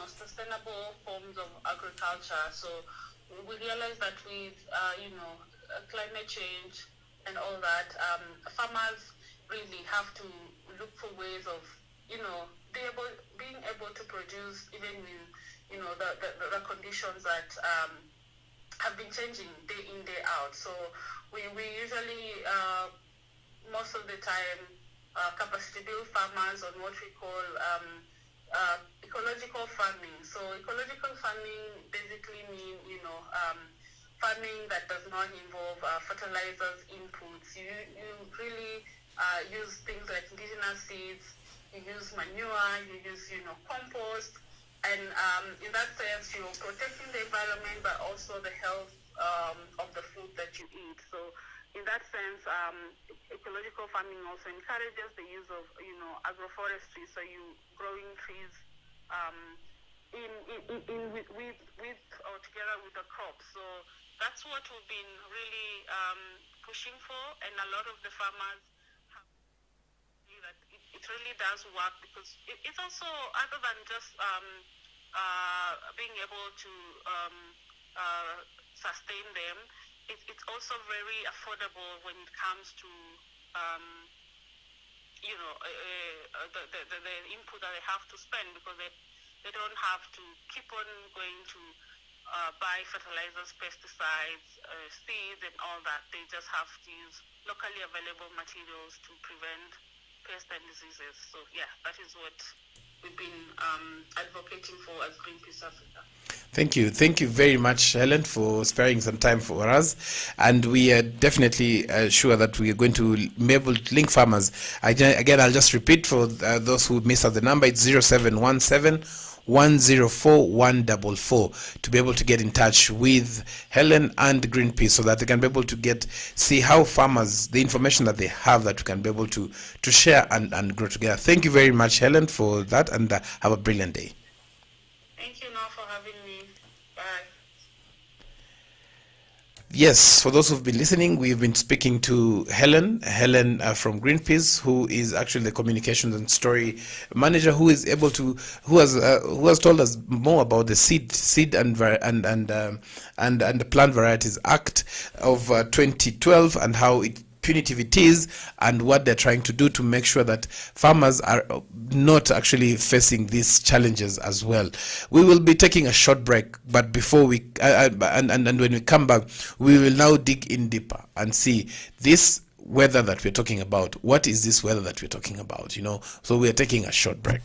sustainable forms of agriculture. So we realize that with climate change and all that, farmers really have to look for ways of being able to produce even with the conditions that have been changing day in, day out. So we usually, most of the time, capacity build farmers on what we call ecological farming. So ecological farming basically means, farming that does not involve fertilizers, inputs. You really use things like indigenous seeds, you use manure, you use, compost. And in that sense, you're protecting the environment, but also the health of the food that you eat. So in that sense, ecological farming also encourages the use of, agroforestry. So you growing trees with or together with the crop. So that's what we've been really pushing for, and a lot of the farmers have that it really does work, because it's also, other than just being able to sustain them, it's also very affordable when it comes to the input that they have to spend, because they don't have to keep on going to buy fertilizers, pesticides, seeds, and all that. They just have to use locally available materials to prevent pests and diseases. So yeah, that is what we've been advocating for as Greenpeace Africa. Thank you very much, Helen, for sparing some time for us, and we are definitely sure that we are going to be able to link farmers. Again, I'll just repeat for those who missed out the number. It's 0717 104 144 to be able to get in touch with Helen and Greenpeace, so that they can be able to see how farmers, the information that they have, that we can be able to share and grow together. Thank you very much, Helen, for that, and have a brilliant day. Thank you, Noah, for having me. Bye. Yes, for those who've been listening, we've been speaking to Helen from Greenpeace, who is actually the communications and story manager, who is able to, who has told us more about the seed and the Plant Varieties Act of 2012 and how punitive it is, and what they're trying to do to make sure that farmers are not actually facing these challenges as well. We will be taking a short break, but before we and when we come back, we will now dig in deeper and see this weather that we're talking about. What is this weather that we're talking about? So we are taking a short break.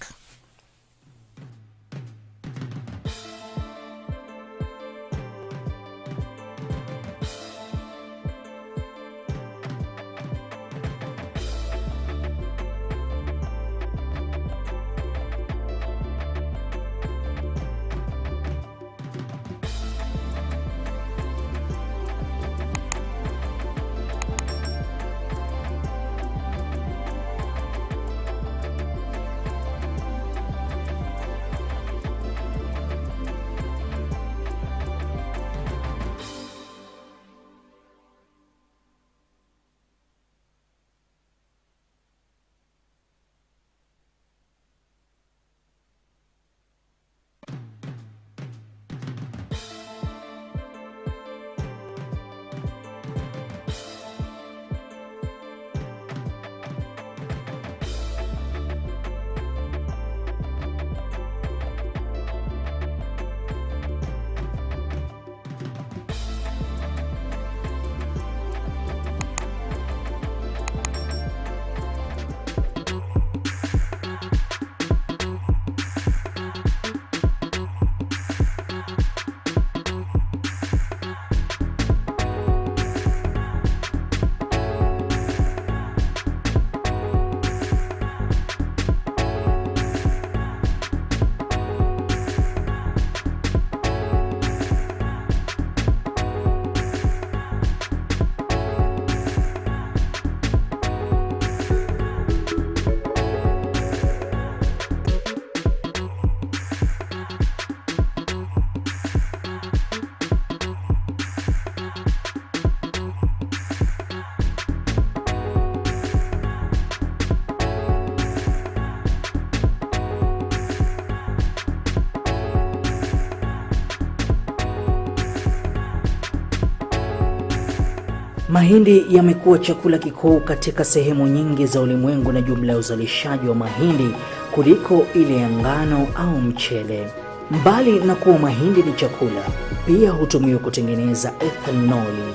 Mahindi yamekuwa chakula kikuu katika sehemu nyingi za ulimwengu na jumla ya uzalishaji wa mahindi kuliko ile ya ngano au mchele. Mbali na kuwa mahindi ni chakula, pia hutumiwa kutengeneza ethanoli,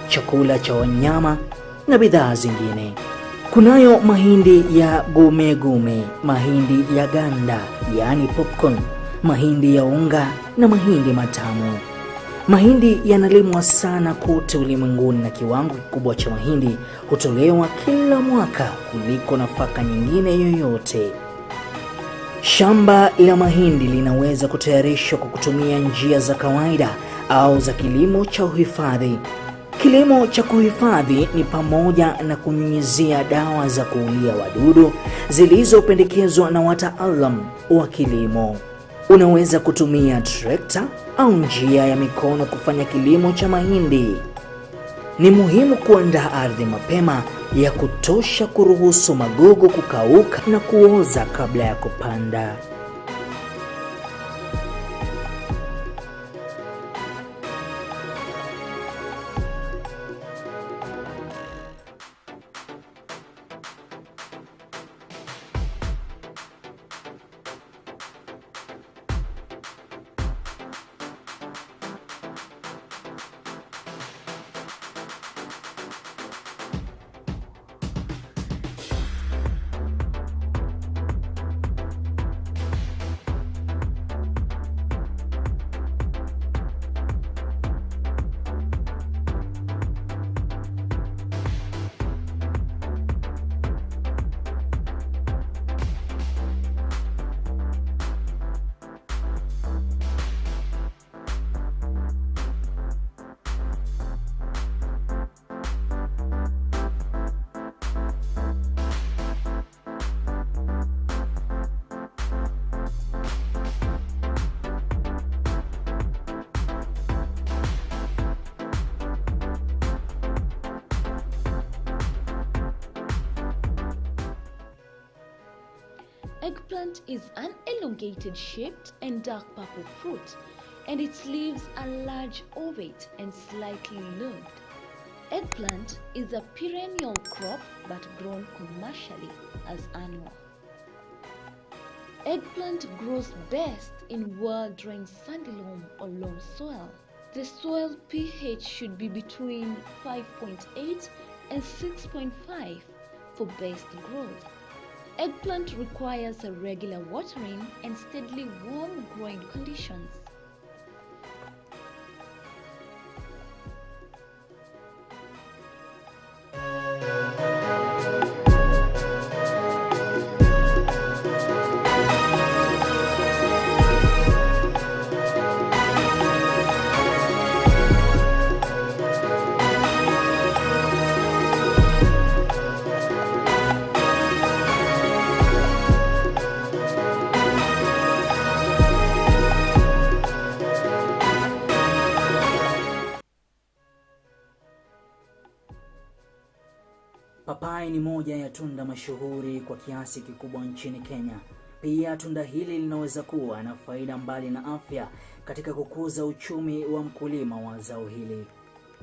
chakula cha wanyama na bidhaa zingine. Kunayo mahindi ya gume, mahindi ya ganda, yani popcorn, mahindi ya unga na mahindi matamu. Mahindi yanalimwa sana kote ulimwenguni na kiwango kikubwa cha mahindi hutolewa kila mwaka kuliko nafaka nyingine yoyote. Shamba la mahindi linaweza kutayarishwa kwa kutumia njia za kawaida au za kilimo cha uhifadhi. Kilimo cha kuhifadhi ni pamoja na kunyunyizia dawa za kuulia wadudu zilizopendekezwa na wataalamu wa kilimo. Unaweza kutumia trekta au njia ya mikono kufanya kilimo cha mahindi. Ni muhimu kuandaa ardhi mapema ya kutosha kuruhusu magugu kukauka na kuoza kabla ya kupanda. Eggplant is an elongated shaped and dark purple fruit, and its leaves are large, ovate, and slightly lobed. Eggplant is a perennial crop but grown commercially as annual. Eggplant grows best in well-drained sandy loam or loam soil. The soil pH should be between 5.8 and 6.5 for best growth. Eggplant requires a regular watering and steadily warm growing conditions. Papai ni moja ya tunda mashuhuri kwa kiasi kikubwa nchini Kenya. Pia tunda hili linaweza kuwa na faida mbali na afya katika kukuza uchumi wa mkulima wa zao hili.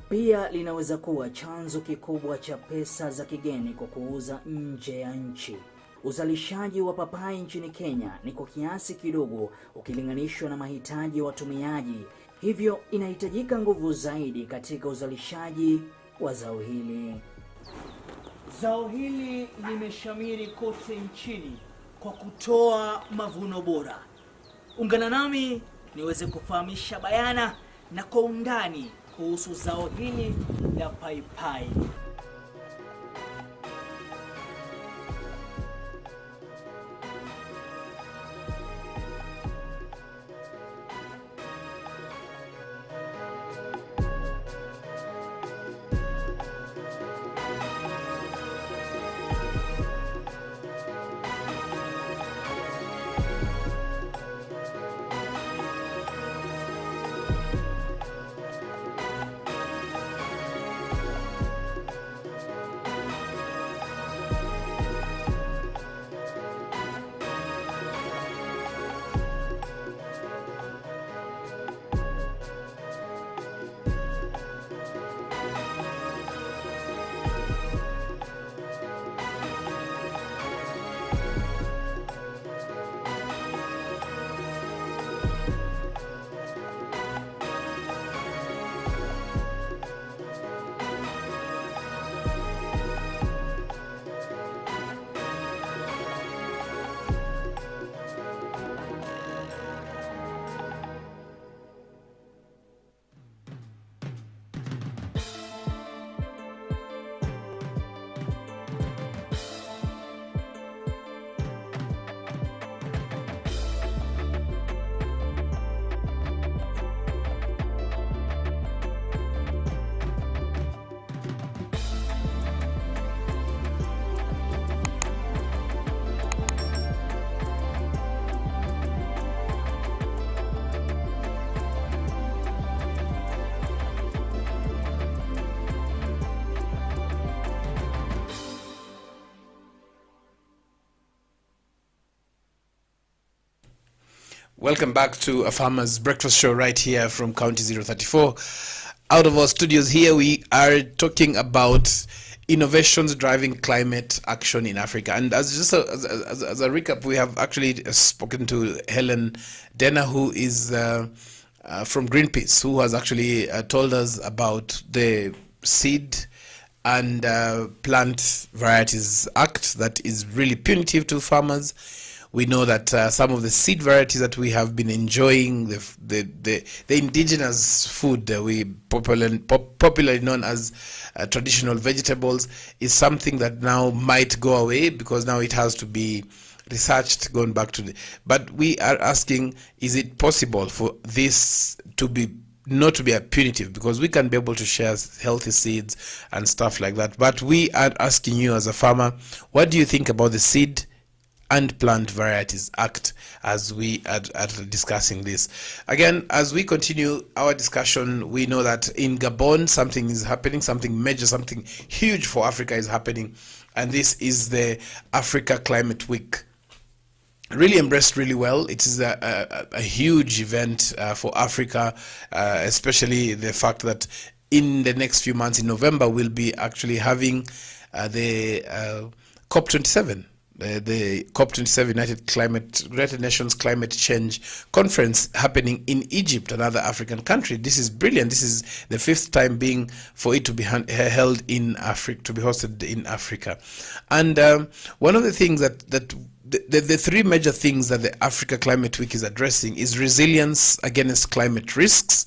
Pia linaweza kuwa chanzo kikubwa cha pesa za kigeni kwa kuuza nje ya nchi. Uzalishaji wa papai nchini Kenya ni kwa kiasi kidogo ukilinganishwa na mahitaji ya watumiaji. Hivyo inahitajika nguvu zaidi katika uzalishaji wa zao hili. Zao hili limeshamiri kote nchini kwa kutoa mavuno bora. Ungana nami niweze kufahamisha bayana na kwa undani kuhusu zao hili la paipai. Welcome back to Afarmers Breakfast Show right here from County 034. Out of our studios here, we are talking about innovations driving climate action in Africa. And as a recap, we have actually spoken to Helen Denner, who is from Greenpeace, who has actually told us about the Seed and Plant Varieties Act that is really punitive to farmers. We know that some of the seed varieties that we have been enjoying, the indigenous food we popularly known as traditional vegetables, is something that now might go away because now it has to be researched going back to but we are asking, is it possible for this to be not to be a punitive, because we can be able to share healthy seeds and stuff like that, but we are asking you as a farmer, what do you think about the Seed and Plant Varieties Act as we are discussing this? Again, as we continue our discussion, we know that in Gabon something is happening, something major, something huge for Africa is happening, and this is the Africa Climate Week. really embraced really well. It is a huge event for Africa, especially the fact that in the next few months, in November, we'll be actually having the COP27. The COP27 United Nations Climate Change Conference happening in Egypt, another African country. This is brilliant. This is the 5th time being for it to be held in Africa, to be hosted in Africa. And one of the things that the 3 major things that the Africa Climate Week is addressing is resilience against climate risks,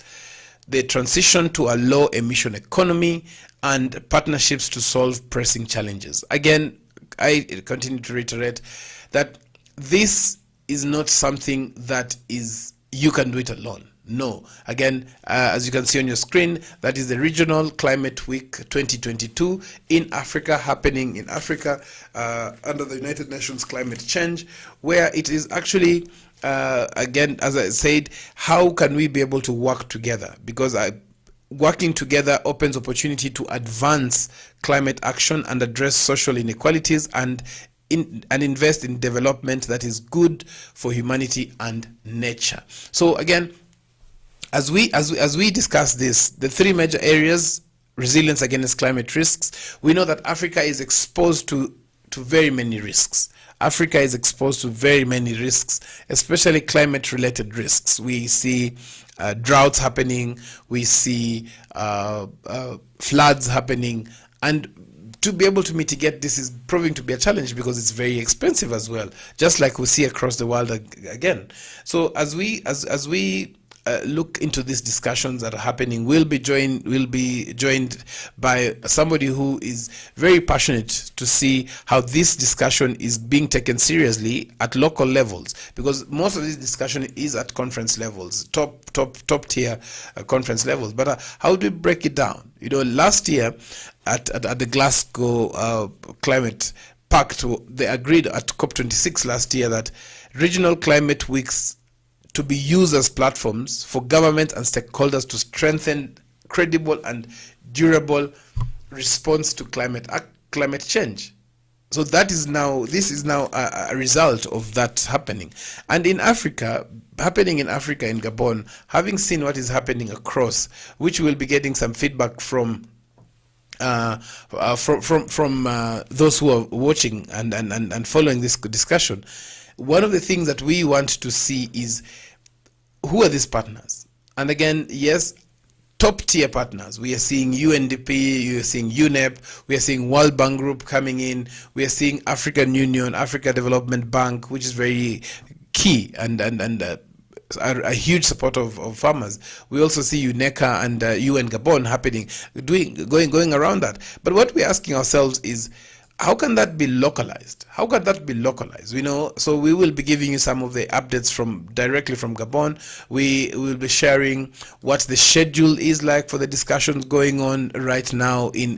the transition to a low emission economy, and partnerships to solve pressing challenges. Again, I continue to reiterate that this is not something that is you can do it alone. No. Again, as you can see on your screen, that is the Regional Climate Week 2022 in Africa, happening in Africa under the United Nations Climate Change, where it is actually, again, as I said, how can we be able to work together? Because working together opens opportunity to advance climate action and address social inequalities and invest in development that is good for humanity and nature. So again, as we discuss this, the 3 major areas: resilience against climate risks. We know that Africa is exposed to very many risks. Africa is exposed to very many risks, especially climate-related risks. We see droughts happening, we see floods happening, and to be able to mitigate this is proving to be a challenge because it's very expensive as well, just like we see across the world again. So as we look into these discussions that are happening, we'll be joined by somebody who is very passionate to see how this discussion is being taken seriously at local levels, because most of this discussion is at conference levels, top tier conference levels. But how do we break it down? Last year at the Glasgow Climate Pact, they agreed at COP26 last year that regional climate weeks to be used as platforms for government and stakeholders to strengthen credible and durable response to climate change. So this is now a result of that happening. And in Africa, in Gabon, having seen what is happening across, which we'll be getting some feedback from those who are watching and following this discussion. One of the things that we want to see is who are these partners? And again, yes, top tier partners. We are seeing UNDP, we are seeing UNEP, we are seeing World Bank Group coming in, we are seeing African Union, Africa Development Bank, which is very key and a huge supporter of farmers. We also see UNECA and UN Gabon happening, going around that. But what we're asking ourselves is, how can that be localized? So we will be giving you some of the updates directly from Gabon. We will be sharing what the schedule is like for the discussions going on right now in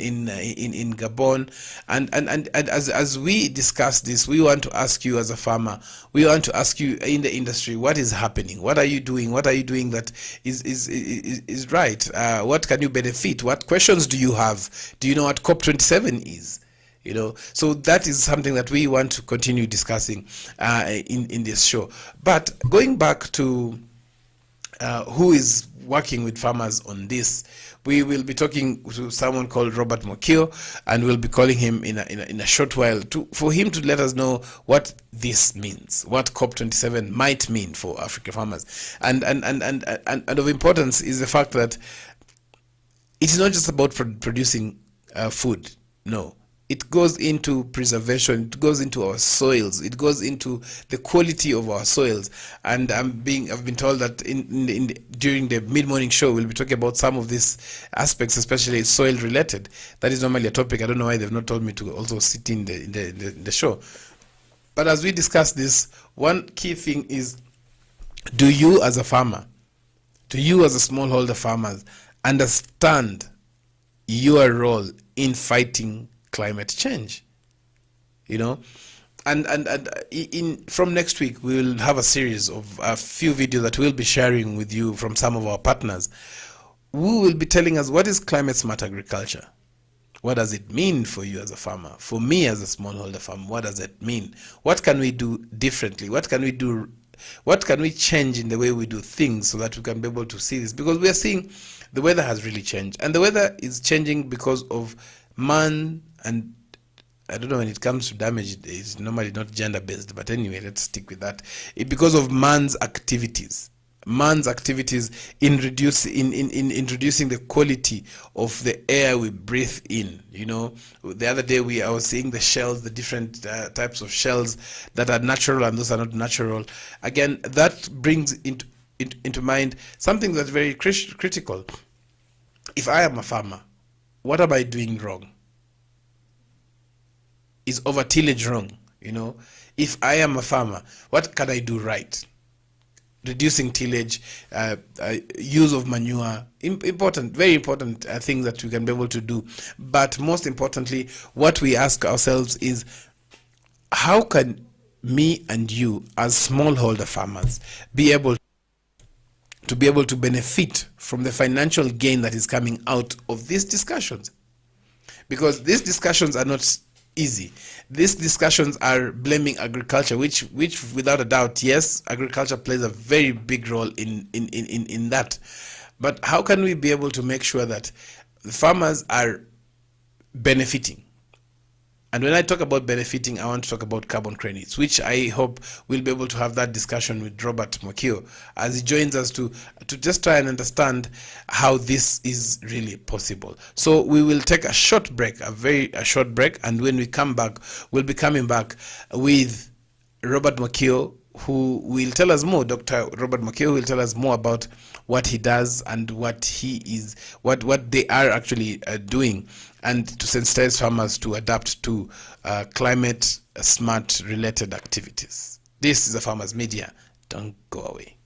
Gabon. And as we discuss this, we want to ask you as a farmer, we want to ask you in the industry, what is happening? What are you doing? What are you doing that is right? What can you benefit? What questions do you have? Do you know what COP27 is? So that is something that we want to continue discussing in this show. But going back to who is working with farmers on this, we will be talking to someone called Robert Mokio, and we'll be calling him in a short while for him to let us know what this means, what COP27 might mean for African farmers. And of importance is the fact that it is not just about producing food. No. It goes into preservation, it goes into our soils, it goes into the quality of our soils. And I've been told that during the mid-morning show, we'll be talking about some of these aspects, especially soil related. That is normally a topic. I don't know why they've not told me to also sit in the show. But as we discuss this, one key thing is, do you as a farmer, do you as a smallholder farmers understand your role in fighting climate change? And from next week we will have a series of a few videos that we'll be sharing with you from some of our partners who will be telling us what is climate smart agriculture, What does it mean for you as a farmer? For me as a smallholder farmer, what does it mean? What can we do differently? What can we do? What can we change in the way we do things so that we can be able to see this? Because we are seeing the weather has really changed, and the weather is changing because of man, and I don't know, when it comes to damage, it's normally not gender based, but anyway, let's stick with that. Because of man's activities in introducing the quality of the air we breathe in. You know, the other day I was seeing the shells, the different types of shells that are natural and those are not natural. Again, that brings into mind something that's very critical. If I am a farmer, what am I doing wrong? Is over tillage wrong? You know, if I am a farmer, what can I do right? Reducing tillage, use of manure, important, very important things that we can be able to do. But most importantly, what we ask ourselves is, how can me and you as smallholder farmers be able to benefit from the financial gain that is coming out of these discussions? Because these discussions are not easy. These discussions are blaming agriculture, which without a doubt, yes, agriculture plays a very big role in that. But how can we be able to make sure that the farmers are benefiting? And when I talk about benefiting, I want to talk about carbon credits, which I hope we'll be able to have that discussion with Robert Mokio as he joins us to just try and understand how this is really possible. So we will take a short break, a short break, and when we come back, we'll be coming back with Robert Mokio, who will tell us more. Dr. Robert Mokio will tell us more about what he does and what they are actually doing, and to sensitize farmers to adapt to climate smart related activities. This is a Farmers Media. Don't go away.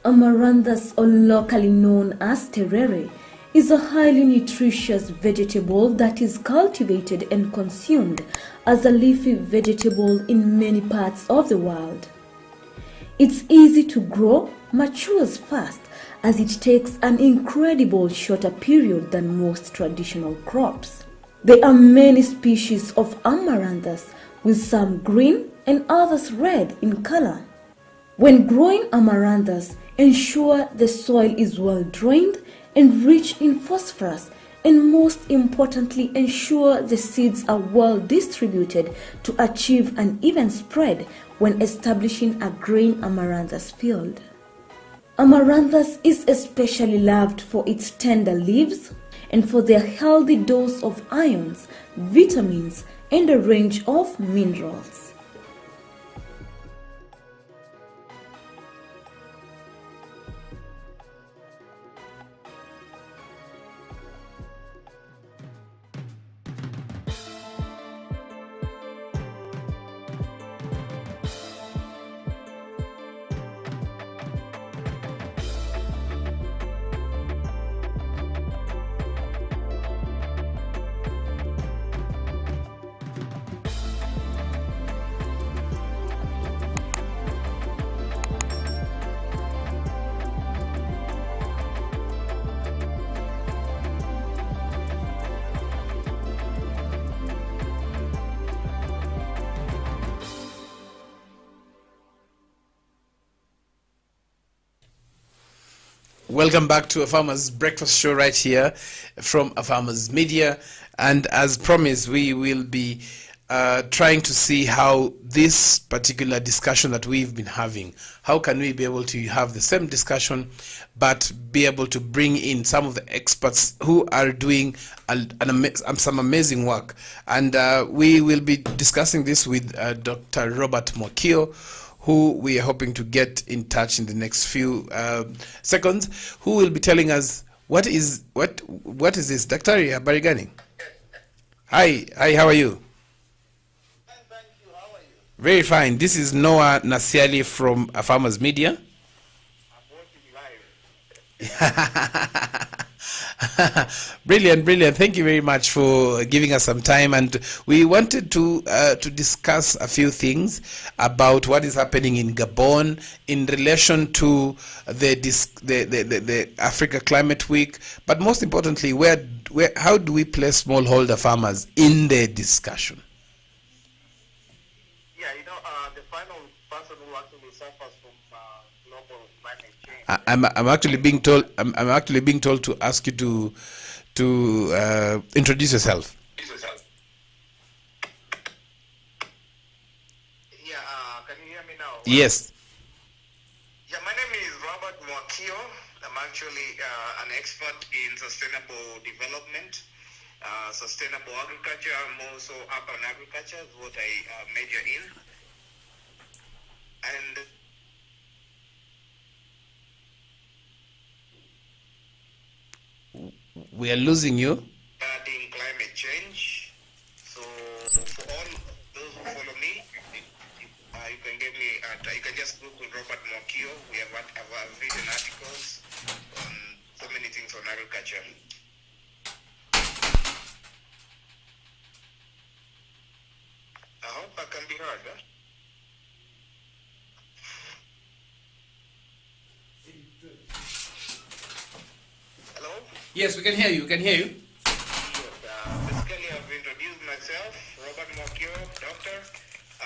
Amaranthus, or locally known as terere, is a highly nutritious vegetable that is cultivated and consumed as a leafy vegetable in many parts of the world. It's easy to grow, matures fast, as it takes an incredible shorter period than most traditional crops. There are many species of amaranthus, with some green and others red in color. When growing amaranthus, ensure the soil is well drained and rich in phosphorus, and most importantly, ensure the seeds are well distributed to achieve an even spread when establishing a grain amaranthus field. Amaranthus is especially loved for its tender leaves and for their healthy dose of ions, vitamins, and a range of minerals. Welcome back to a Farmers Breakfast Show right here from a Farmers Media. And as promised, we will be trying to see how this particular discussion that we've been having, how can we be able to have the same discussion, but be able to bring in some of the experts who are doing some amazing work. And we will be discussing this with Dr. Robert Mwakio, who we are hoping to get in touch in the next few seconds, who will be telling us what is this. Daktari, habari gani? Hi, how are you? Thank you. How are you? Very fine. This is Noah Nasiali from Afarmers Media. I'm watching live. Brilliant. Thank you very much for giving us some time. And we wanted to discuss a few things about what is happening in Gabon in relation to the Africa Climate Week. But most importantly, how do we place smallholder farmers in the discussion? Yeah, the final person who actually suffers from global climate change. I'm actually being told to ask you to introduce yourself. Yeah, can you hear me now? Yes. Yeah, my name is Robert Mwakio. I'm actually an expert in sustainable development, sustainable agriculture, and also urban agriculture is what I major in. And We are losing you. regarding climate change. So for all those who follow me, you can get me you can just Google Robert Mwakio. We have written articles on so many things on agriculture. I hope I can be heard. Huh? Hello? Yes, we can hear you. Yes, basically, I've introduced myself, Robert Mwakio, doctor,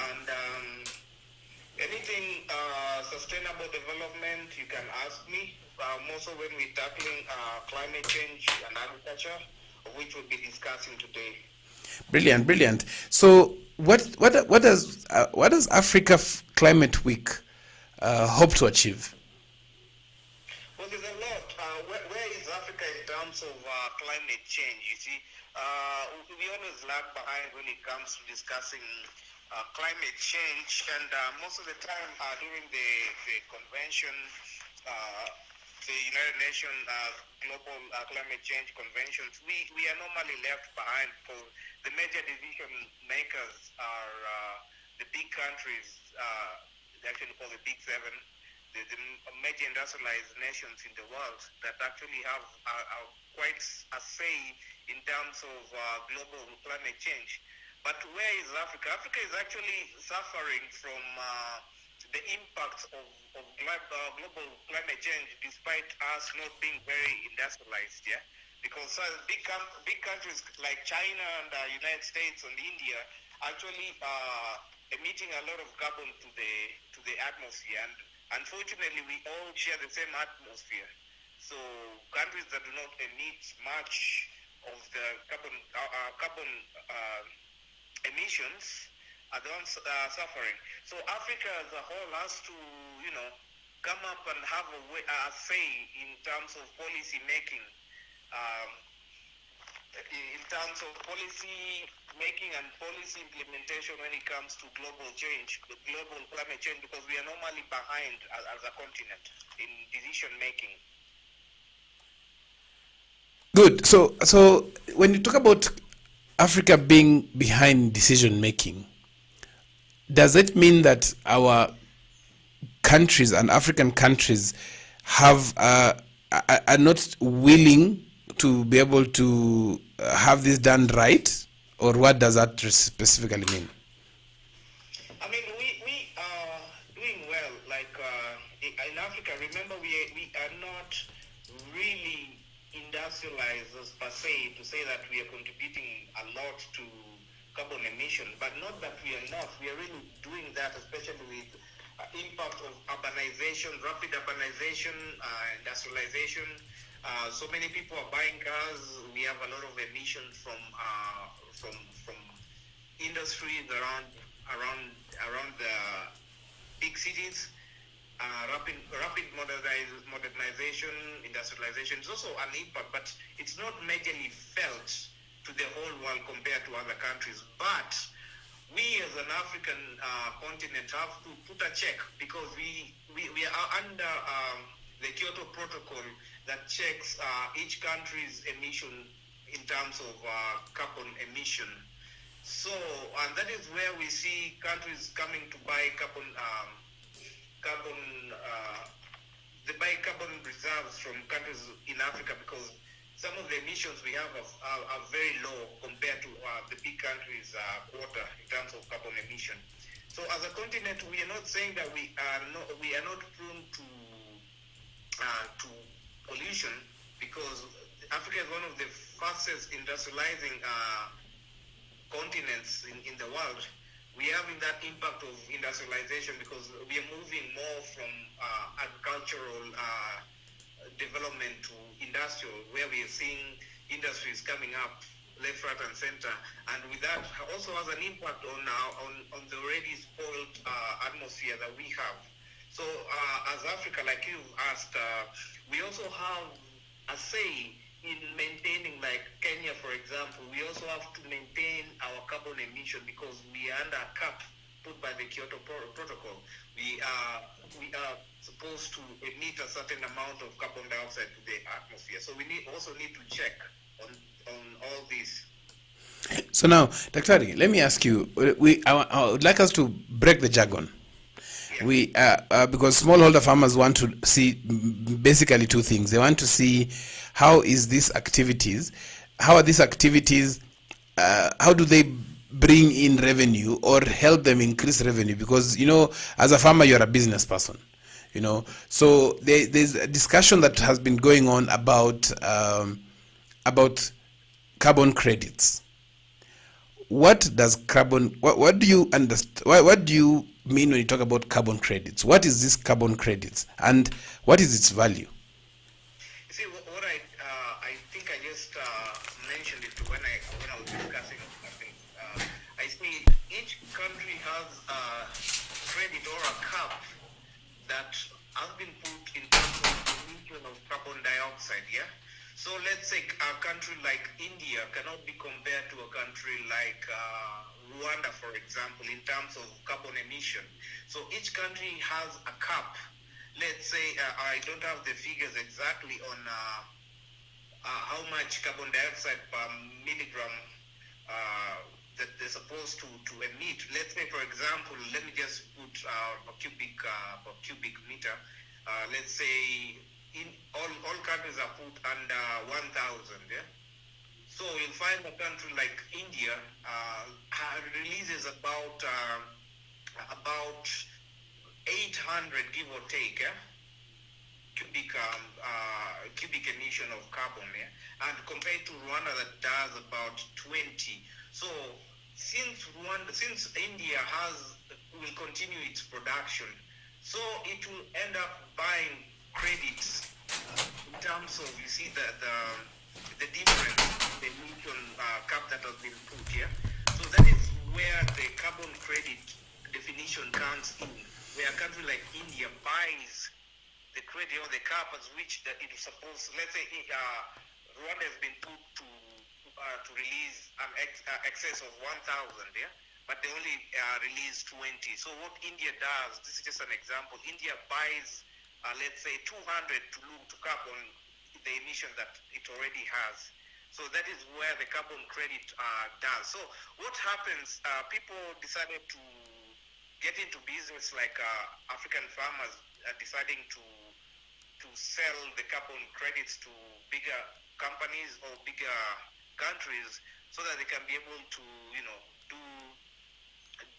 and anything sustainable development, you can ask me. Also, when we're tackling climate change and agriculture, which we'll be discussing today. Brilliant. So, what does Africa Climate Week hope to achieve? Well, there's a lot. Where is Africa in terms of climate change? You see, we always lag behind when it comes to discussing climate change, and most of the time during the convention, the United Nations Global Climate Change Conventions, we are normally left behind because the major decision makers are the big countries, they actually call the Big Seven, the major industrialized nations in the world that actually have quite a say in terms of global climate change. But where is Africa? Africa is actually suffering from the impacts of global climate change, despite us not being very industrialized. Yeah, because big countries like China and United States and India actually emitting a lot of carbon to the atmosphere, and unfortunately we all share the same atmosphere. So countries that do not emit much of the carbon emissions are the ones suffering. So Africa as a whole has to, come up and have a say in terms of policy making. In terms of policy making and policy implementation when it comes to global change, global climate change, because we are normally behind as a continent in decision making. Good. So when you talk about Africa being behind decision making, does it mean that our countries and African countries have are not willing to be able to have this done right, or what does that specifically mean? I mean, we are doing well. Like in Africa, remember we are not really industrialized per se to say that we are contributing a lot to carbon emission, but not that we are not. We are really doing that, especially with impact of urbanization, rapid urbanization, industrialization. So many people are buying cars. We have a lot of emissions from industries around the big cities. Rapid modernization, industrialization is also an impact, but it's not majorly felt to the whole world compared to other countries. But we as an African continent have to put a check, because we are under the Kyoto Protocol that checks each country's emission in terms of carbon emission. So, and that is where we see countries coming to buy they buy carbon reserves from countries in Africa, because some of the emissions we have are very low compared to the big countries' quota in terms of carbon emission. So, as a continent, we are not saying that we are not prone to pollution, because Africa is one of the fastest industrializing continents in the world. We are having that impact of industrialization because we are moving more from agricultural development to industrial, where we are seeing industries coming up left, right, and center, and with that also has an impact on the already spoiled atmosphere that we have. So as Africa, like you asked, we also have a say in maintaining, like Kenya, for example. We also have to maintain our carbon emission because we are under a cap put by the Kyoto Protocol. We are supposed to emit a certain amount of carbon dioxide to the atmosphere. So we also need to check on all this. So now, Dr. let me ask you, I would like us to break the jargon. Yeah. We because smallholder farmers want to see basically two things. They want to see how are these activities, how do they bring in revenue or help them increase revenue? Because, as a farmer, you're a business person, so there's a discussion that has been going on about carbon credits. What do you understand? What do you mean when you talk about carbon credits? What is this carbon credits, and what is its value? You see, what I think I just mentioned it when I was discussing something. I see each country has a credit or a cap that has been put in terms of emission of carbon dioxide. Yeah. So let's say a country like India cannot be compared to a country like Rwanda, for example, in terms of carbon emission. So each country has a cap. Let's say, I don't have the figures exactly on how much carbon dioxide per milligram that they're supposed to emit. Let's say, for example, let me just put a cubic meter. let's say in all countries are put under 1,000. Yeah. So you'll find a country like India releases about 800, give or take, cubic emission of carbon, and compared to Rwanda that does about 20. So since India will continue its production, so it will end up buying credits in terms of, you see, the difference, the emission cap that has been put here. So that is where the carbon credit definition comes in, where a country like India buys the credit or the cap as which that it is supposed. Let's say Rwanda has been put to release an excess of 1,000, yeah, but they only release 20. So what India does, this is just an example. India buys, let's say, 200 to cap on the emission that it already has. So that is where the carbon credit does. So what happens? People decided to get into business, like African farmers are deciding to sell the carbon credits to bigger companies or bigger countries, so that they can be able to,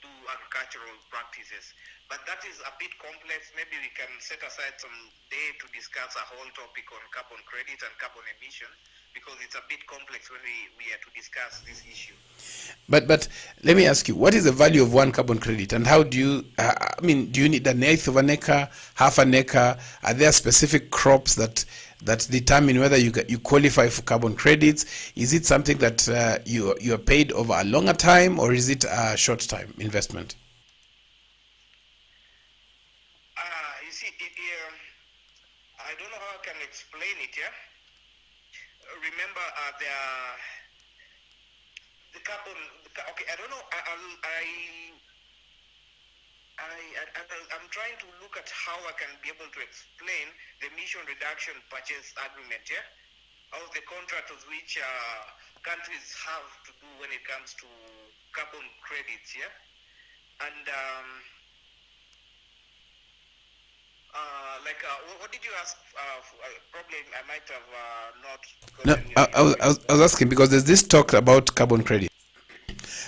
do agricultural practices. But that is a bit complex. Maybe we can set aside some day to discuss a whole topic on carbon credit and carbon emission, because it's a bit complex when we are to discuss this issue. But let me ask you, what is the value of one carbon credit, and how do you, do you need an eighth of an acre, half an acre? Are there specific crops that determine whether you qualify for carbon credits? Is it something that you are paid over a longer time, or is it a short time investment? You see, I don't know how I can explain it, yeah? Remember, the carbon. Okay, I don't know. I'm trying to look at how I can be able to explain the emission reduction purchase agreement, yeah, of the contractors which countries have to do when it comes to carbon credits, yeah, and what did you ask? Probably I might have not. I was asking because there's this talk about carbon credit,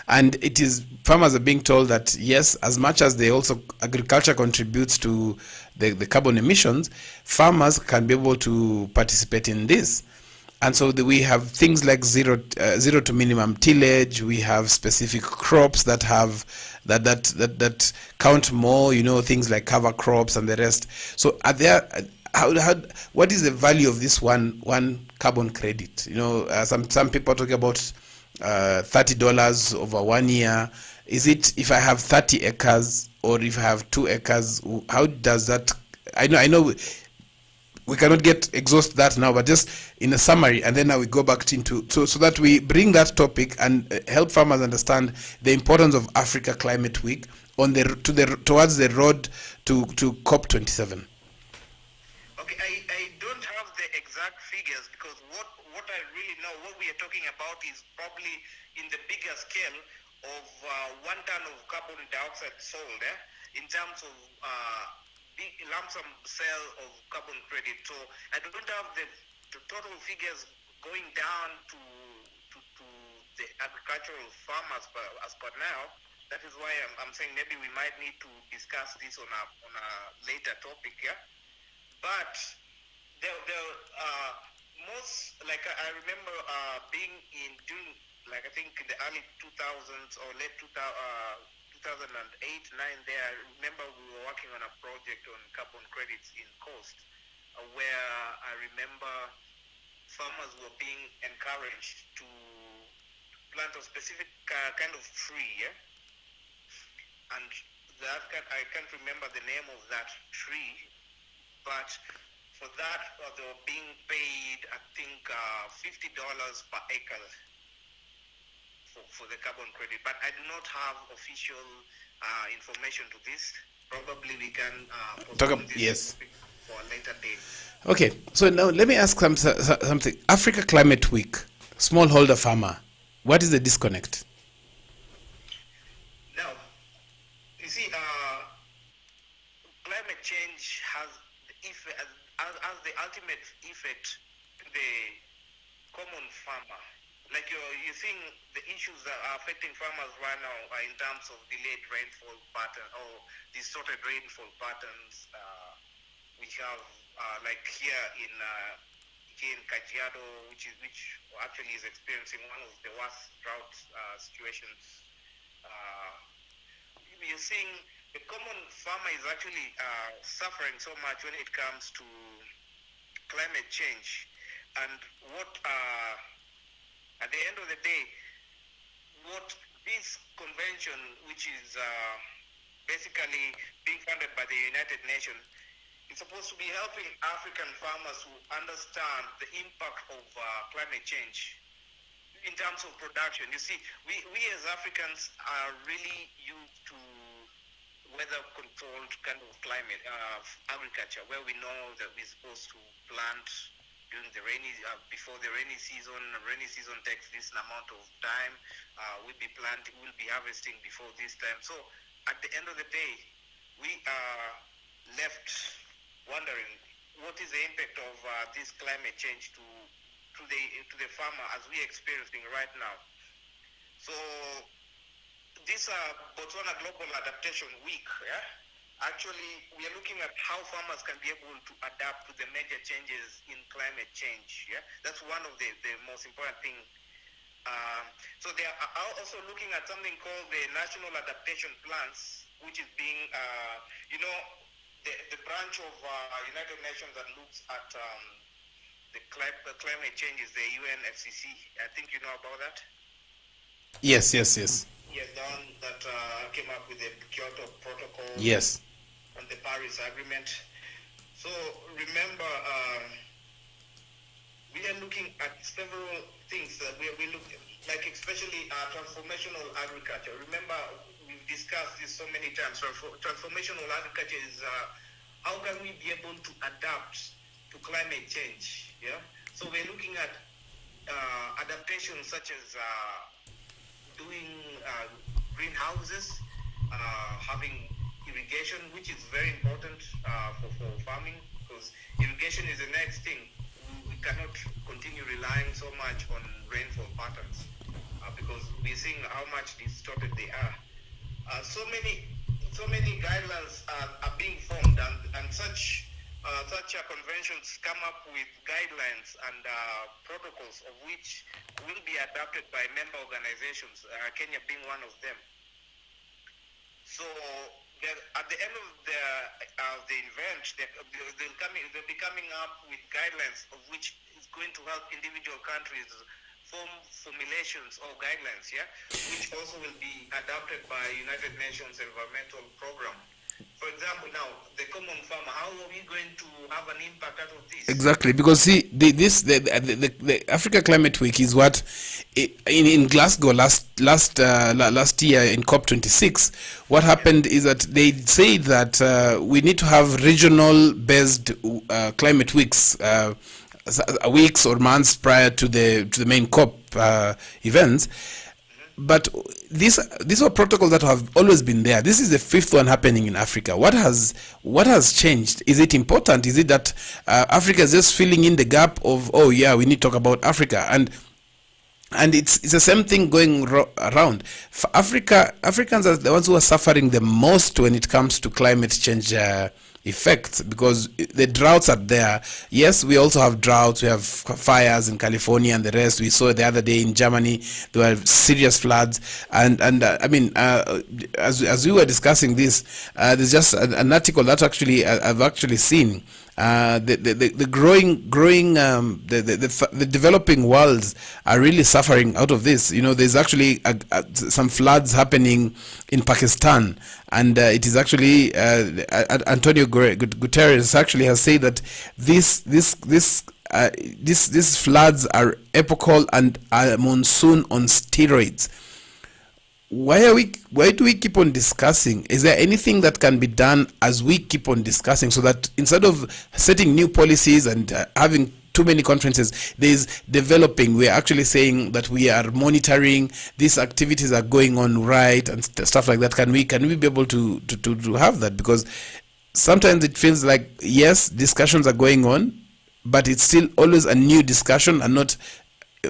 and it is farmers are being told that yes, as much as they also agriculture contributes to the carbon emissions, farmers can be able to participate in this. And so we have things like zero to minimum tillage. We have specific crops that have that count more. Things like cover crops and the rest. So are there? What is the value of this one carbon credit? Some people are talking about $30 over 1 year. Is it if I have 30 acres or if I have 2 acres? How does that? I know. We cannot exhaust that now, but just in a summary, and then now we go back into so that we bring that topic and help farmers understand the importance of Africa Climate Week towards the road to COP27. Okay, I don't have the exact figures, because what I really know, what we are talking about is probably in the bigger scale of 1 ton of carbon dioxide sold, in terms of big lump sum sale of carbon credit. So I don't have the total figures going down to the agricultural farmers as per now. That is why I'm saying maybe we might need to discuss this on a later topic, yeah. But the most, like I remember being during, like I think in the early 2000s or late 2008-9 there, I remember we were working on a project on carbon credits in Coast, where I remember farmers were being encouraged to plant a specific kind of tree, yeah? And I can't remember the name of that tree, but for that they were being paid, I think, $50 per acre for the carbon credit. But I do not have official information to this. Probably we can postpone this yes for a later date. Okay, so now let me ask something. Africa Climate Week, smallholder farmer, what is the disconnect? Now, you see, climate change has as the ultimate effect to the common farmer. Like you're seeing the issues that are affecting farmers right now are in terms of delayed rainfall pattern or distorted rainfall patterns. We have like here in Kajiado, which actually is experiencing one of the worst drought situations. You're seeing the common farmer is actually suffering so much when it comes to climate change, and what at the end of the day, what this convention, which is basically being funded by the United Nations, is supposed to be helping African farmers to understand the impact of climate change in terms of production. You see, we as Africans are really used to weather-controlled kind of climate agriculture, where we know that we're supposed to plant during the before the rainy season. Rainy season takes this amount of time. We'll be harvesting before this time. So at the end of the day, we are left wondering what is the impact of this climate change to the farmer as we're experiencing right now. So this Botswana Global Adaptation Week, actually, we are looking at how farmers can be able to adapt to the major changes in climate change. That's one of the most important things. So they are also looking at something called the National Adaptation Plans, which is being, the branch of United Nations that looks at the climate change is the UNFCCC. I think you know about that. Yes. Yes, the one that came up with the Kyoto Protocol. Yes. And the Paris Agreement. So remember, we are looking at several things that we look like, especially transformational agriculture. Remember, we've discussed this so many times. Transformational agriculture is how can we be able to adapt to climate change? So we're looking at adaptations such as doing greenhouses, having irrigation, which is very important for farming, because irrigation is the next thing. We cannot continue relying so much on rainfall patterns because we're seeing how much distorted they are. So many guidelines are being formed, and such conventions come up with guidelines and protocols of which will be adopted by member organizations, Kenya being one of them. So at the end of the event, they'll be coming up with guidelines of which is going to help individual countries form formulations or guidelines, which also will be adopted by United Nations Environmental Program. For example, now the common farmer, how are we going to have an impact out of this? Exactly, because see, the Africa Climate Week is what in Glasgow last year in COP26. What happened is that they say that we need to have regional based climate weeks, weeks or months prior to the main COP events. But these are protocols that have always been there. This is the fifth one happening in Africa. What has changed? Is it important? Is it that Africa is just filling in the gap of, oh yeah, we need to talk about Africa, and it's the same thing going around. For Africans are the ones who are suffering the most when it comes to climate change effects, because the droughts are there. Yes, we also have droughts. We have fires in California and the rest. We saw the other day in Germany there were serious floods, and I mean, as we were discussing this, there's just an article that actually I've actually seen. The developing worlds are really suffering out of this. There's actually some floods happening in Pakistan, and it is actually Antonio Guterres actually has said that these floods are epochal and a monsoon on steroids. Why do we keep on discussing? Is there anything that can be done as we keep on discussing, so that instead of setting new policies and having too many conferences, there's developing, we're actually saying that we are monitoring, these activities are going on right and stuff like that? Can we be able to have that? Because sometimes it feels like, yes, discussions are going on, but it's still always a new discussion and not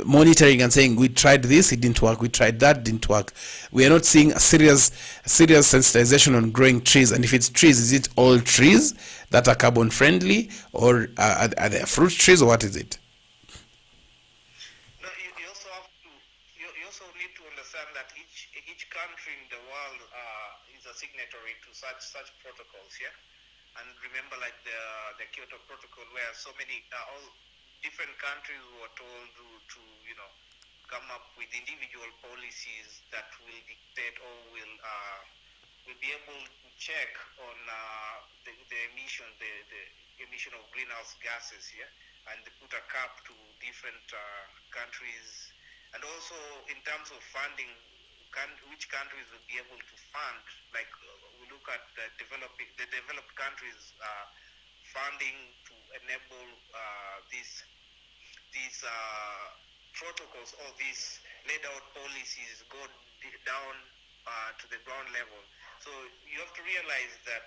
monitoring and saying, we tried this, it didn't work, we tried that, didn't work. We are not seeing a serious sensitization on growing trees. And if it's trees, is it all trees that are carbon friendly, or are there fruit trees, or what is it? No, you also have to. You also need to understand that each country in the world is a signatory to such protocols. Yeah, and remember, like the Kyoto Protocol, where so many all different countries were told to come up with individual policies that will dictate or will be able to check on the emission of greenhouse gases, yeah, and they put a cap to different countries, and also in terms of funding, which countries will be able to fund. Like we look at the developed countries funding to enable these protocols or these laid out policies go down to the ground level. So you have to realize that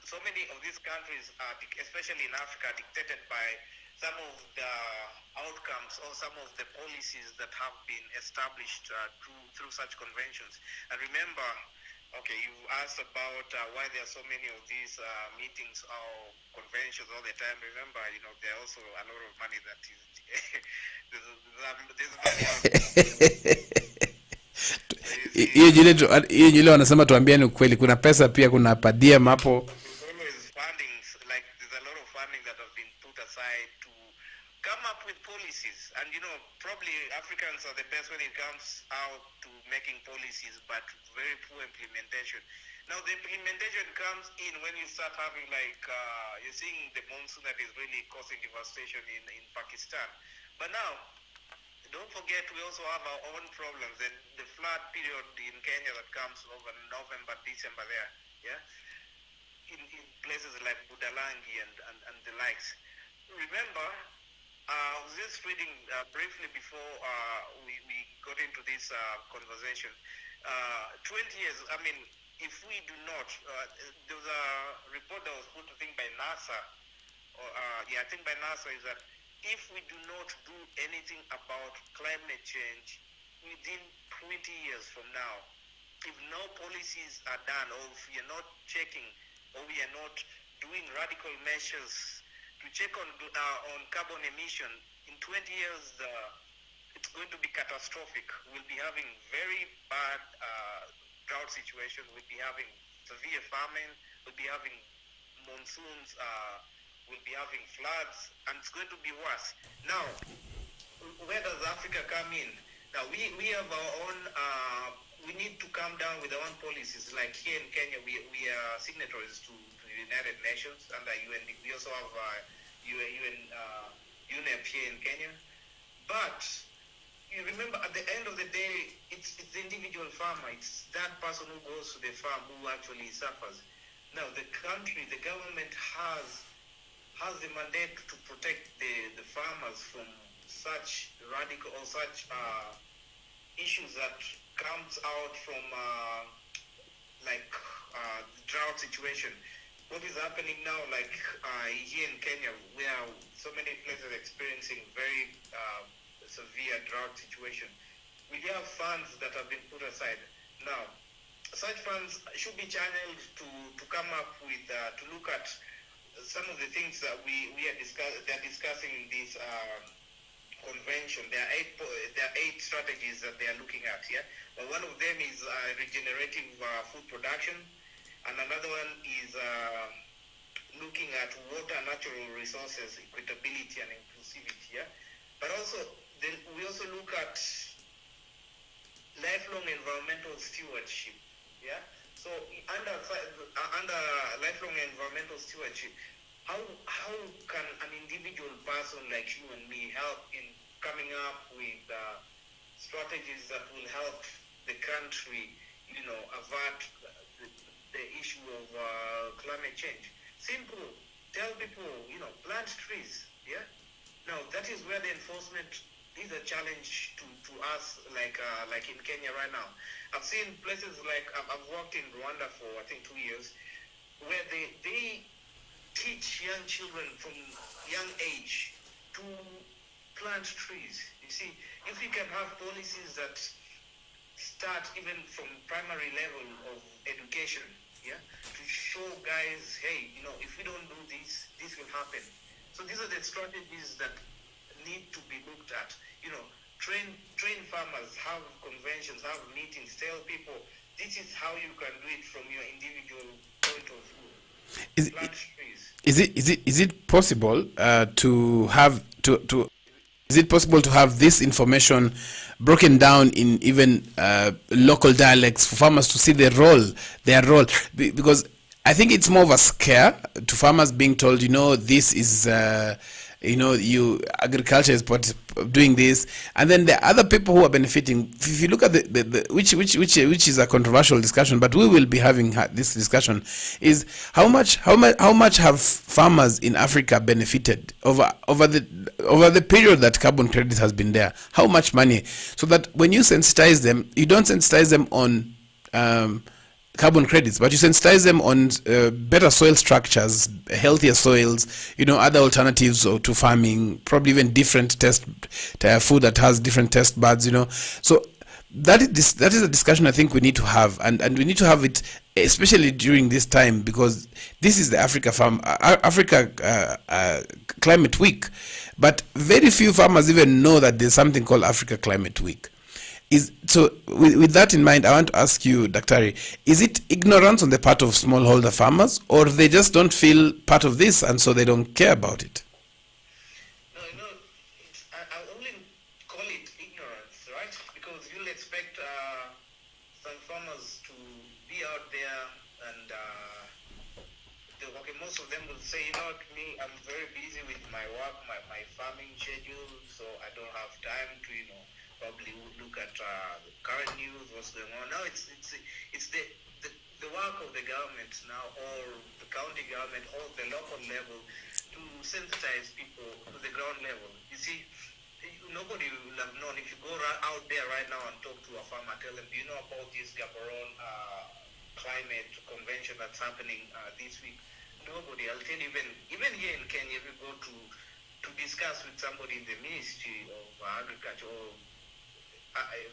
so many of these countries are, especially in Africa, dictated by some of the outcomes or some of the policies that have been established through such conventions. And remember, okay, you asked about why there are so many of these meetings or conventions all the time. Remember, there are also a lot of money that is there's money out hiyo jile wanasema tuambiane ukweli, kuna pesa pia, kuna padiem hapo. There's always funding, like there's a lot of funding that have been put aside to come up with policies. And probably Africans are the best when it comes out to making policies, but very poor implementation. Now the implementation comes in when you start having you're seeing the monsoon that is really causing devastation in Pakistan. But now, don't forget, we also have our own problems. The flood period in Kenya that comes over November, December there, yeah, in places like Budalangi and the likes. Remember, I was just reading briefly before we got into this conversation. 20 years, I mean, if we do not, there was a report that was put, I think, by NASA, I think by NASA, is that if we do not do anything about climate change within 20 years from now, if no policies are done, or if we are not checking, or we are not doing radical measures to check on carbon emission, in 20 years, it's going to be catastrophic. We'll be having very bad drought situation. We'll be having severe famine. We'll be having monsoons. We'll be having floods, and it's going to be worse. Now, where does Africa come in? Now, we have our own, we need to come down with our own policies. Like here in Kenya, we are signatories to the United Nations under UN. We also have UNEP here in Kenya. But you remember, at the end of the day, it's the individual farmer. It's that person who goes to the farm who actually suffers. Now, the country, the government has the mandate to protect the farmers from such radical or such issues that comes out from drought situation. What is happening now, here in Kenya, where so many places are experiencing very severe drought situation, we have funds that have been put aside. Now, such funds should be channeled to come up with, to look at some of the things that they're discussing in this convention. There are eight strategies that they are looking at here. But one of them is regenerative food production, and another one is looking at water, natural resources, equitability, and inclusivity. Yeah, but also we also look at lifelong environmental stewardship. Yeah. So under lifelong environmental stewardship, how can an individual person like you and me help in coming up with strategies that will help the country, avert the issue of climate change? Simple. Tell people, plant trees. Yeah. Now that is where the enforcement is a challenge to us, like in Kenya right now. I've seen places like, I've worked in Rwanda for, I think, 2 years. where they teach young children from young age to plant trees. You see, if we can have policies that start even from primary level of education, yeah, to show guys, hey, if we don't do this, this will happen. So these are the strategies that need to be looked at. Train farmers, have conventions, have meetings, tell people this is how you can do it from your individual point of view. Plant trees. Is it possible to have to is it possible to have this information broken down in even local dialects for farmers to see their role? Because I think it's more of a scare to farmers being told, this is, agriculture is doing this, and then the other people who are benefiting. If you look at which is a controversial discussion, but we will be having this discussion, is how much have farmers in Africa benefited over the period that carbon credit has been there? How much money? So that when you sensitize them, you don't sensitize them on carbon credits, but you sensitize them on better soil structures, healthier soils, other alternatives to farming, probably even different food that has different taste buds, So that is a discussion I think we need to have, and we need to have it especially during this time, because this is the Africa Climate Week, but very few farmers even know that there's something called Africa Climate Week. With that in mind, I want to ask you, Daktari, is it ignorance on the part of smallholder farmers, or they just don't feel part of this and so they don't care about it? No, I only call it ignorance, right? Because you'll expect some farmers to be out there and most of them will say, me, I'm very busy with my work, my farming schedule, so I don't have time to, probably look at the current news, what's going on. Now it's the work of the government now, or the county government, or the local level, to sensitize people to the ground level. You see, nobody will have known. If you go out there right now and talk to a farmer, tell them, do you know about this Gaborone climate convention that's happening this week? Nobody. I'll tell you, even here in Kenya, if you go to discuss with somebody in the Ministry of Agriculture or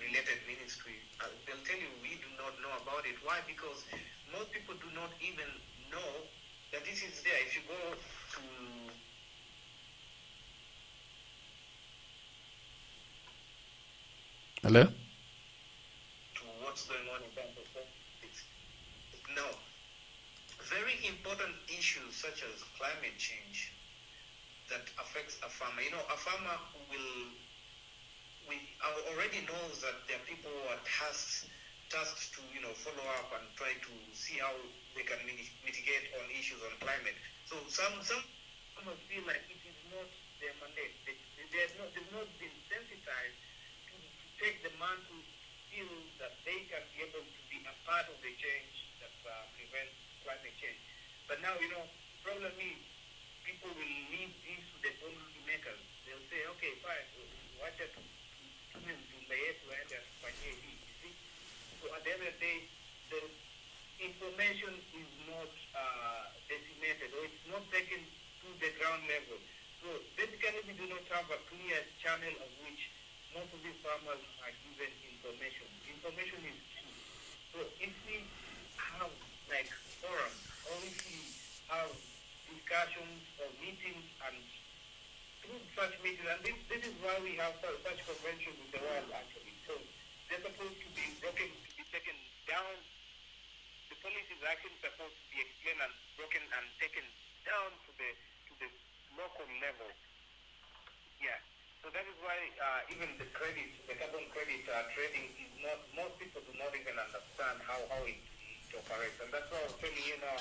related ministry, they'll tell you we do not know about it. Why? Because most people do not even know that this is there. If you go to Hello? to what's going on in terms of very important issues such as climate change that affects a farmer. A farmer already knows that there are people who are tasked to follow up and try to see how they can mitigate on issues on climate. So some feel like it is not their mandate. They've not been sensitized to take the mantle, feel that they can be able to be a part of the change that prevents climate change. But now problem is people will leave this to the policy makers. They'll say, okay, fine, watch it. So at the end of the day, the information is not decimated, or it's not taken to the ground level. So basically, we do not have a clear channel of which most of these farmers are given information. Information is key. So if we have like forums, or if we have discussions or meetings, and through such meetings, and this is why we have such conventions with the world actually. So they're supposed to be broken, to be taken down. The policy is actually supposed to be explained and broken and taken down to the local level. Yeah. So that is why even the carbon credit trading is not. Most people do not even understand how it operates, and that's why I was telling you now.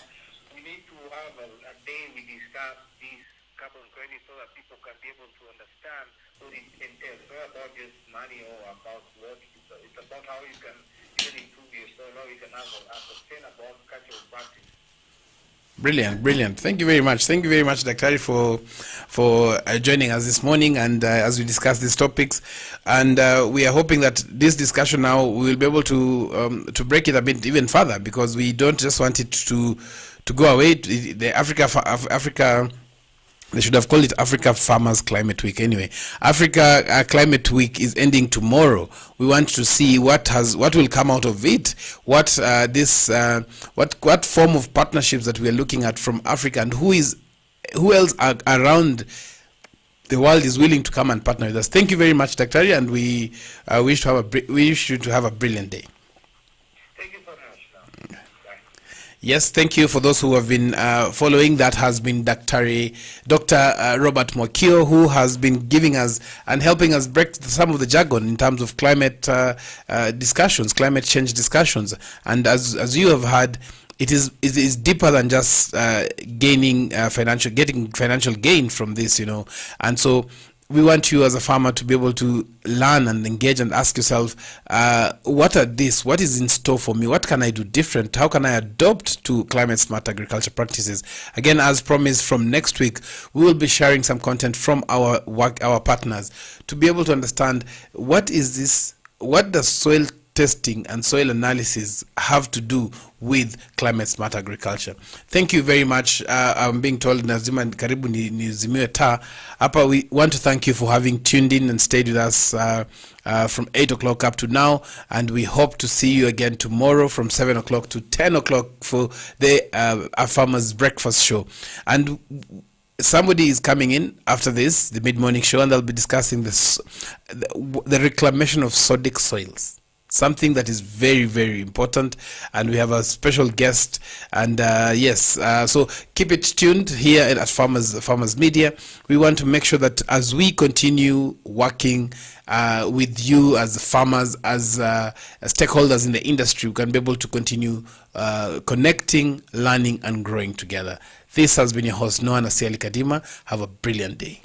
We need to have a day we discuss this carbon credit so that people can be able to understand what it entails. It's not about just money or about what it's about how you can even improve your soil, how you can have a sustainable agricultural practice. Brilliant. Thank you very much. Daktari, for joining us this morning, and as we discuss these topics, and we are hoping that this discussion now we will be able to break it a bit even further, because we don't just want it to to go away. The Africa. They should have called it Africa Farmers Climate Week anyway. Africa Climate Week is ending tomorrow. We want to see what will come out of it, what form of partnerships that we are looking at from Africa, and who else around the world is willing to come and partner with us. Thank you very much, Daktari, and we wish you to have a brilliant day. Thank you so much. Bye. Yes, thank you for those who have been following. That has been Dr. Robert Mwakio, who has been giving us and helping us break some of the jargon in terms of climate discussions, climate change discussions. And as you have heard, it is deeper than just getting financial gain from this, and so we want you as a farmer to be able to learn and engage and ask yourself, what is in store for me? What can I do different? How can I adopt to climate smart agriculture practices? Again, as promised, from next week, we will be sharing some content from our partners to be able to understand what does soil testing and soil analysis have to do with climate smart agriculture. Thank you very much. I'm being told Nazima karibu nizimiwe taa hapa. We want to thank you for having tuned in and stayed with us from 8 o'clock up to now, and we hope to see you again tomorrow from 7 o'clock to 10 o'clock for the Afarmers Breakfast Show. And somebody is coming in after this, the mid-morning show, and they'll be discussing the reclamation of sodic soils. Something that is very, very important, and we have a special guest. And so keep it tuned here at Farmers Media. We want to make sure that as we continue working with you as farmers, as stakeholders in the industry, we can be able to continue connecting, learning, and growing together. This has been your host, Noah Nasiali Kadima. Have a brilliant day.